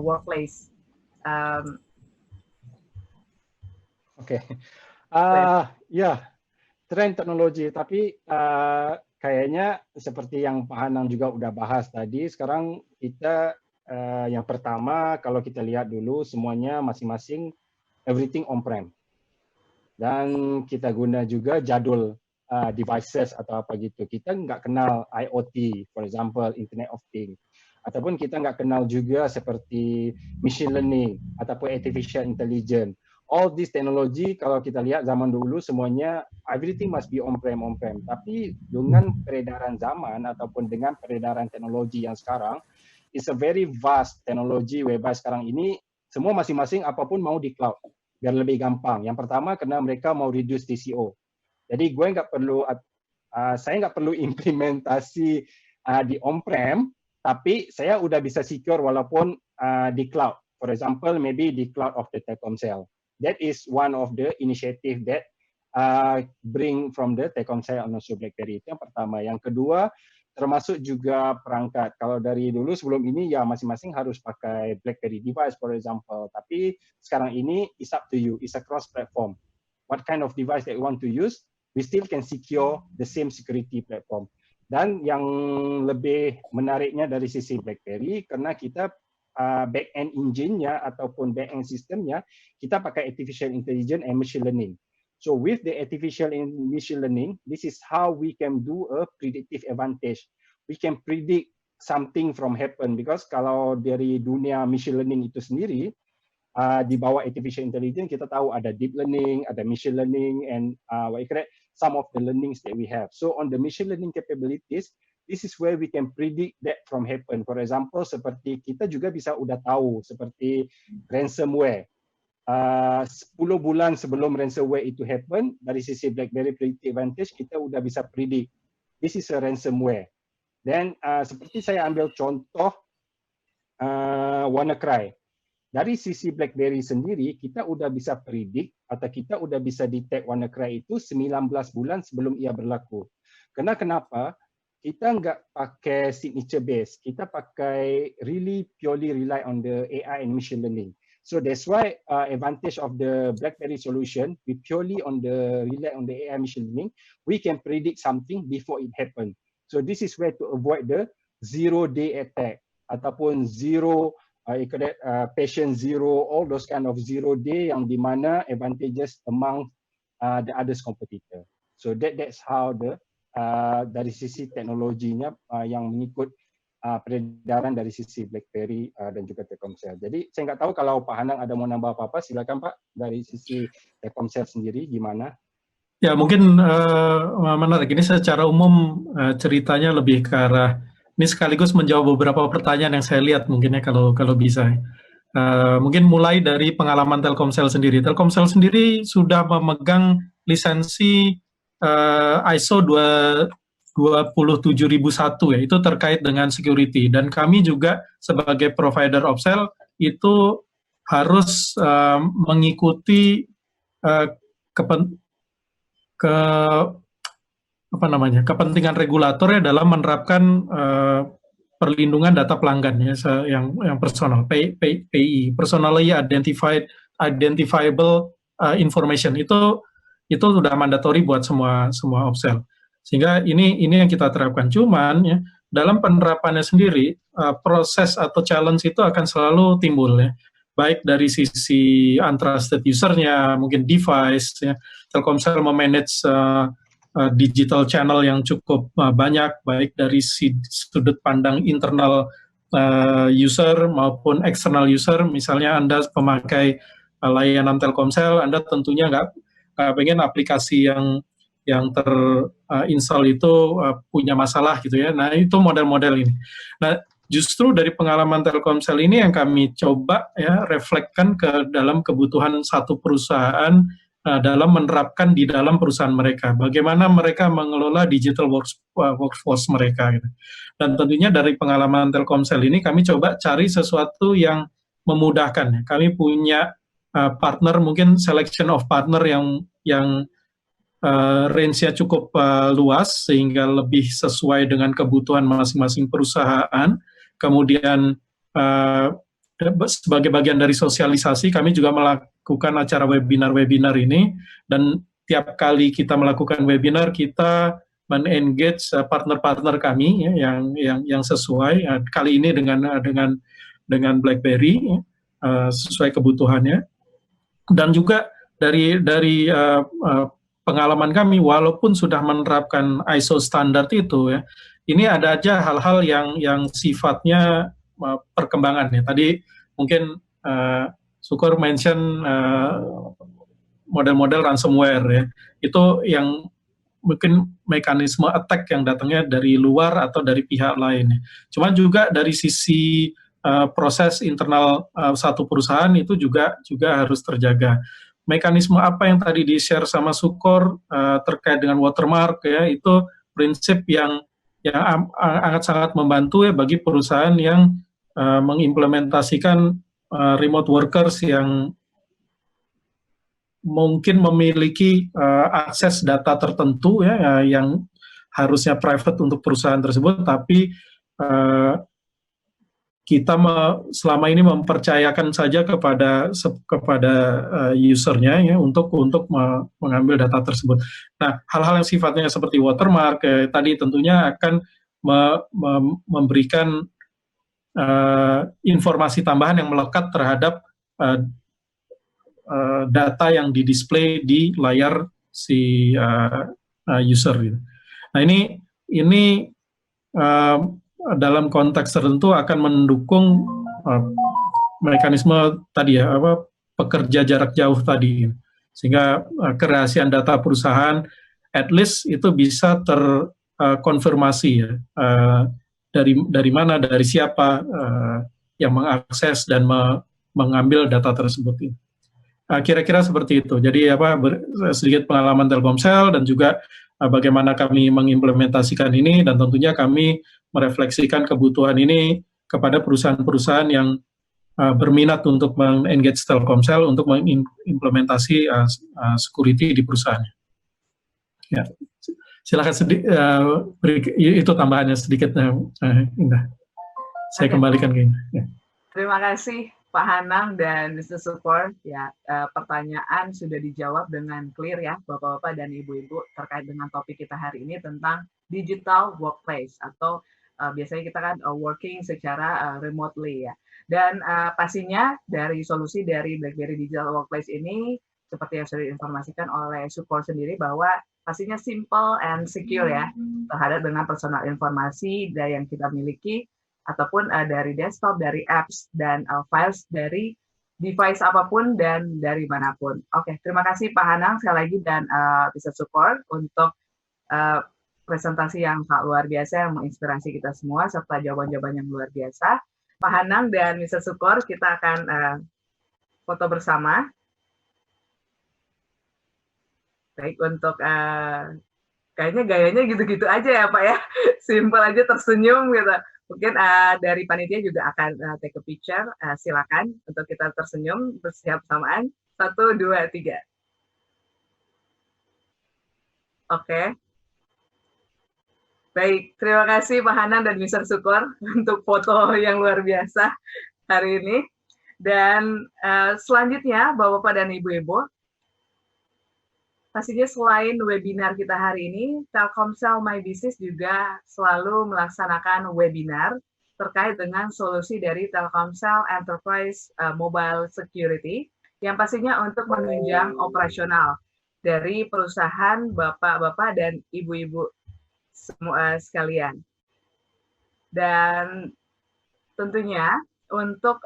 workplace? Okay, ya, tren teknologi. Tapi kayaknya seperti yang Pak Hanang juga udah bahas tadi. Sekarang kita yang pertama kalau kita lihat dulu semuanya masing-masing everything on-prem. Dan kita guna juga jadul devices atau apa gitu. Kita nggak kenal IoT, for example, Internet of Things. Ataupun kita nggak kenal juga seperti machine learning ataupun artificial intelligence. All this teknologi kalau kita lihat zaman dulu semuanya everything must be on-prem. Tapi dengan peredaran zaman ataupun dengan peredaran teknologi yang sekarang, it's a very vast teknologi whereby sekarang ini semua masing-masing apapun mau di cloud. Biar lebih gampang. Yang pertama karena mereka mau reduce TCO. Jadi saya nggak perlu implementasi di on-prem, tapi saya udah bisa secure walaupun di cloud. For example, maybe di cloud of the Telkomsel. That is one of the initiative that bring from the Telkomsel and also BlackBerry. Itu yang pertama. Yang kedua, termasuk juga perangkat. Kalau dari dulu sebelum ini ya masing-masing harus pakai BlackBerry device for example. Tapi sekarang ini it's up to you. It's a cross platform. What kind of device that you want to use, we still can secure the same security platform. Dan yang lebih menariknya dari sisi BlackBerry karena kita back-end engine-nya ataupun back-end system-nya kita pakai artificial intelligence and machine learning. So with the artificial and machine learning, this is how we can do a predictive advantage. We can predict something from happen because kalau dari dunia machine learning itu sendiri, di bawah artificial intelligence kita tahu ada deep learning, ada machine learning, and some of the learnings that we have. So on the machine learning capabilities, this is where we can predict that from happen. For example, seperti kita juga bisa udah tahu seperti ransomware. 10 bulan sebelum ransomware itu happen, dari sisi BlackBerry Predictive Advantage, kita udah bisa predict. This is a ransomware. Dan seperti saya ambil contoh WannaCry. Dari sisi BlackBerry sendiri, kita udah bisa predict atau kita udah bisa detect WannaCry itu 19 bulan sebelum ia berlaku. Karena kenapa? Kita nggak pakai signature base. Kita pakai really purely rely on the AI and machine learning. So that's why advantage of the BlackBerry solution, we purely rely on the AI machine learning, we can predict something before it happen. So this is where to avoid the zero-day attack ataupun patient zero, all those kind of zero-day yang di mana advantages among the others competitor. So that's how dari sisi teknologinya yang mengikut peredaran dari sisi BlackBerry dan juga Telkomsel. Jadi saya nggak tahu kalau Pak Hanang ada mau nambah apa-apa, silakan Pak dari sisi Telkomsel sendiri gimana? Ya mungkin menarik ini secara umum ceritanya lebih ke arah ini sekaligus menjawab beberapa pertanyaan yang saya lihat mungkin ya kalau bisa. Mungkin mulai dari pengalaman Telkomsel sendiri. Telkomsel sendiri sudah memegang lisensi ISO 27001 ya, itu terkait dengan security, dan kami juga sebagai provider of sale itu harus mengikuti kepentingan regulator ya dalam menerapkan perlindungan data pelanggan ya, yang personal PI, personally identifiable information itu sudah mandatori buat semua off-sale. Sehingga ini yang kita terapkan. Cuman ya dalam penerapannya sendiri proses atau challenge itu akan selalu timbul ya. Baik dari sisi untrusted usernya, mungkin device ya. Telkomsel memanage digital channel yang cukup banyak, baik dari sudut pandang internal user maupun external user. Misalnya Anda pemakai layanan Telkomsel, Anda tentunya nggak pengen aplikasi yang terinstall itu punya masalah gitu ya. Nah itu model-model ini. Nah justru dari pengalaman Telkomsel ini yang kami coba ya refleksikan ke dalam kebutuhan satu perusahaan dalam menerapkan di dalam perusahaan mereka, bagaimana mereka mengelola digital workforce mereka. Gitu. Dan tentunya dari pengalaman Telkomsel ini kami coba cari sesuatu yang memudahkan. Kami punya partner, mungkin selection of partner yang range-nya cukup luas sehingga lebih sesuai dengan kebutuhan masing-masing perusahaan. Kemudian sebagai bagian dari sosialisasi, kami juga melakukan acara webinar-webinar ini, dan tiap kali kita melakukan webinar, kita men-engage partner-partner kami ya, yang sesuai. Kali ini dengan BlackBerry sesuai kebutuhannya, dan juga dari pengalaman kami, walaupun sudah menerapkan ISO standar itu ya, ini ada aja hal-hal yang sifatnya perkembangan ya. Tadi mungkin Syukur mention model-model ransomware ya. Itu yang mungkin mekanisme attack yang datangnya dari luar atau dari pihak lain. Cuman juga dari sisi proses internal satu perusahaan itu juga harus terjaga. Mekanisme apa yang tadi di-share sama Syukur terkait dengan watermark ya, itu prinsip yang sangat membantu ya bagi perusahaan yang mengimplementasikan remote workers yang mungkin memiliki akses data tertentu ya yang harusnya private untuk perusahaan tersebut, tapi kita selama ini mempercayakan saja kepada usernya ya untuk mengambil data tersebut. Nah, hal-hal yang sifatnya seperti watermark tadi tentunya akan memberikan informasi tambahan yang melekat terhadap data yang didisplay di layar si user gitu. Nah, ini dalam konteks tertentu akan mendukung mekanisme tadi ya, pekerja jarak jauh tadi, sehingga kerahasiaan data perusahaan at least itu bisa terkonfirmasi ya, dari mana, dari siapa yang mengakses dan mengambil data tersebut. Kira-kira seperti itu. Jadi sedikit pengalaman Telkomsel dan juga bagaimana kami mengimplementasikan ini, dan tentunya kami merefleksikan kebutuhan ini kepada perusahaan-perusahaan yang berminat untuk meng-engage Telkomsel untuk mengimplementasi security di perusahaannya. Ya, silakan itu tambahannya sedikit, Indah. Saya kembalikan ke Indah. Ya. Terima kasih Pak Hanang dan Mr. Syukur. Ya, pertanyaan sudah dijawab dengan clear ya, Bapak-bapak dan Ibu-ibu, terkait dengan topik kita hari ini tentang digital workplace, atau biasanya kita kan working secara remotely ya. Dan pastinya dari solusi dari BlackBerry Digital Workplace ini, seperti yang sudah diinformasikan oleh Syukur sendiri, bahwa pastinya simple and secure ya, terhadap dengan personal informasi yang kita miliki, ataupun dari desktop, dari apps, dan files dari device apapun dan dari manapun. Oke, terima kasih Pak Hanang sekali lagi dan Mr. Syukur untuk presentasi yang luar biasa yang menginspirasi kita semua, serta jawaban-jawaban yang luar biasa. Pak Hanang dan Mr. Syukur, kita akan foto bersama. Baik, untuk kayaknya gayanya gitu-gitu aja ya Pak ya, simple aja, tersenyum gitu. Mungkin dari panitia juga akan take a picture, silakan untuk kita tersenyum bersiap bersamaan. 1, 2, 3. Oke. Baik, terima kasih Pak Hanang dan Mr. Syukur untuk foto yang luar biasa hari ini. Dan selanjutnya, Bapak-bapak dan Ibu-ibu, pastinya selain webinar kita hari ini, Telkomsel My Business juga selalu melaksanakan webinar terkait dengan solusi dari Telkomsel Enterprise Mobile Security, yang pastinya untuk menunjang operasional dari perusahaan Bapak-bapak dan Ibu-ibu semua sekalian. Dan tentunya untuk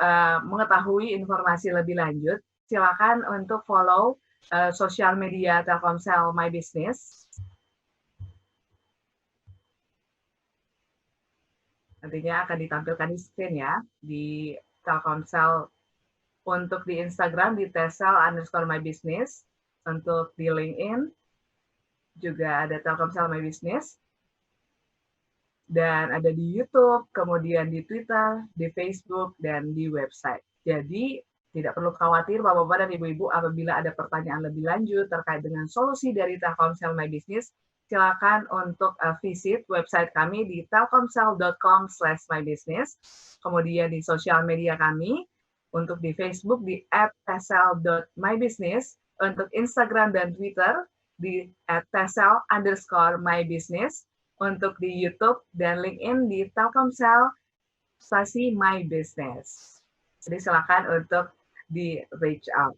mengetahui informasi lebih lanjut, silakan untuk follow sosial media Telkomsel My Business. Nantinya akan ditampilkan di screen ya, di Telkomsel. Untuk di Instagram di Telkomsel_My Business, Untuk di LinkedIn juga ada Telkomsel My Business, dan ada di YouTube, kemudian di Twitter, di Facebook, dan di website. Jadi, tidak perlu khawatir Bapak-Bapak dan Ibu-Ibu apabila ada pertanyaan lebih lanjut terkait dengan solusi dari Telkomsel My Business, silakan untuk visit website kami di telkomsel.com/mybusiness, kemudian di sosial media kami, untuk di Facebook di @tesel.mybusiness, untuk Instagram dan Twitter di @tesel_mybusiness, untuk di YouTube dan LinkedIn di Telkomsel/My Business. Jadi silakan untuk di reach out.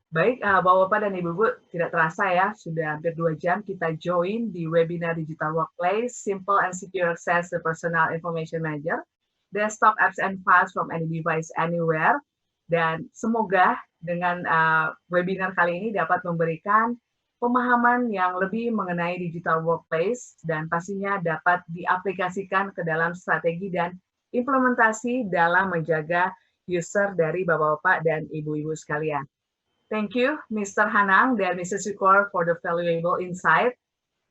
Baik, Bapak-Bapak dan Ibu-Ibu, tidak terasa ya, sudah hampir 2 jam kita join di webinar Digital Workplace, Simple and Secure Access to Personal Information Manager, Desktop Apps and Files from Any Device Anywhere. Dan semoga dengan webinar kali ini dapat memberikan pemahaman yang lebih mengenai Digital Workplace dan pastinya dapat diaplikasikan ke dalam strategi dan implementasi dalam menjaga user dari Bapak-Bapak dan Ibu-Ibu sekalian. Thank you, Mr. Hanang dan Mr. Sukor for the valuable insight.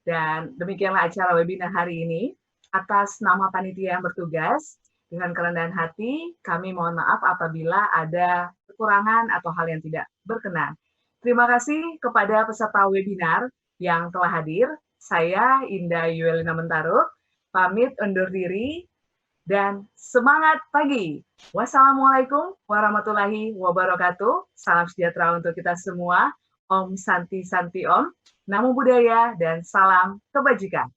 Dan demikianlah acara webinar hari ini. Atas nama panitia yang bertugas, dengan kerendahan hati, kami mohon maaf apabila ada kekurangan atau hal yang tidak berkenan. Terima kasih kepada peserta webinar yang telah hadir. Saya Indah Yuelina Mentaruk, pamit undur diri, dan semangat pagi. Wassalamualaikum warahmatullahi wabarakatuh. Salam sejahtera untuk kita semua. Om Santi Santi Om. Namo Buddhaya dan salam kebajikan.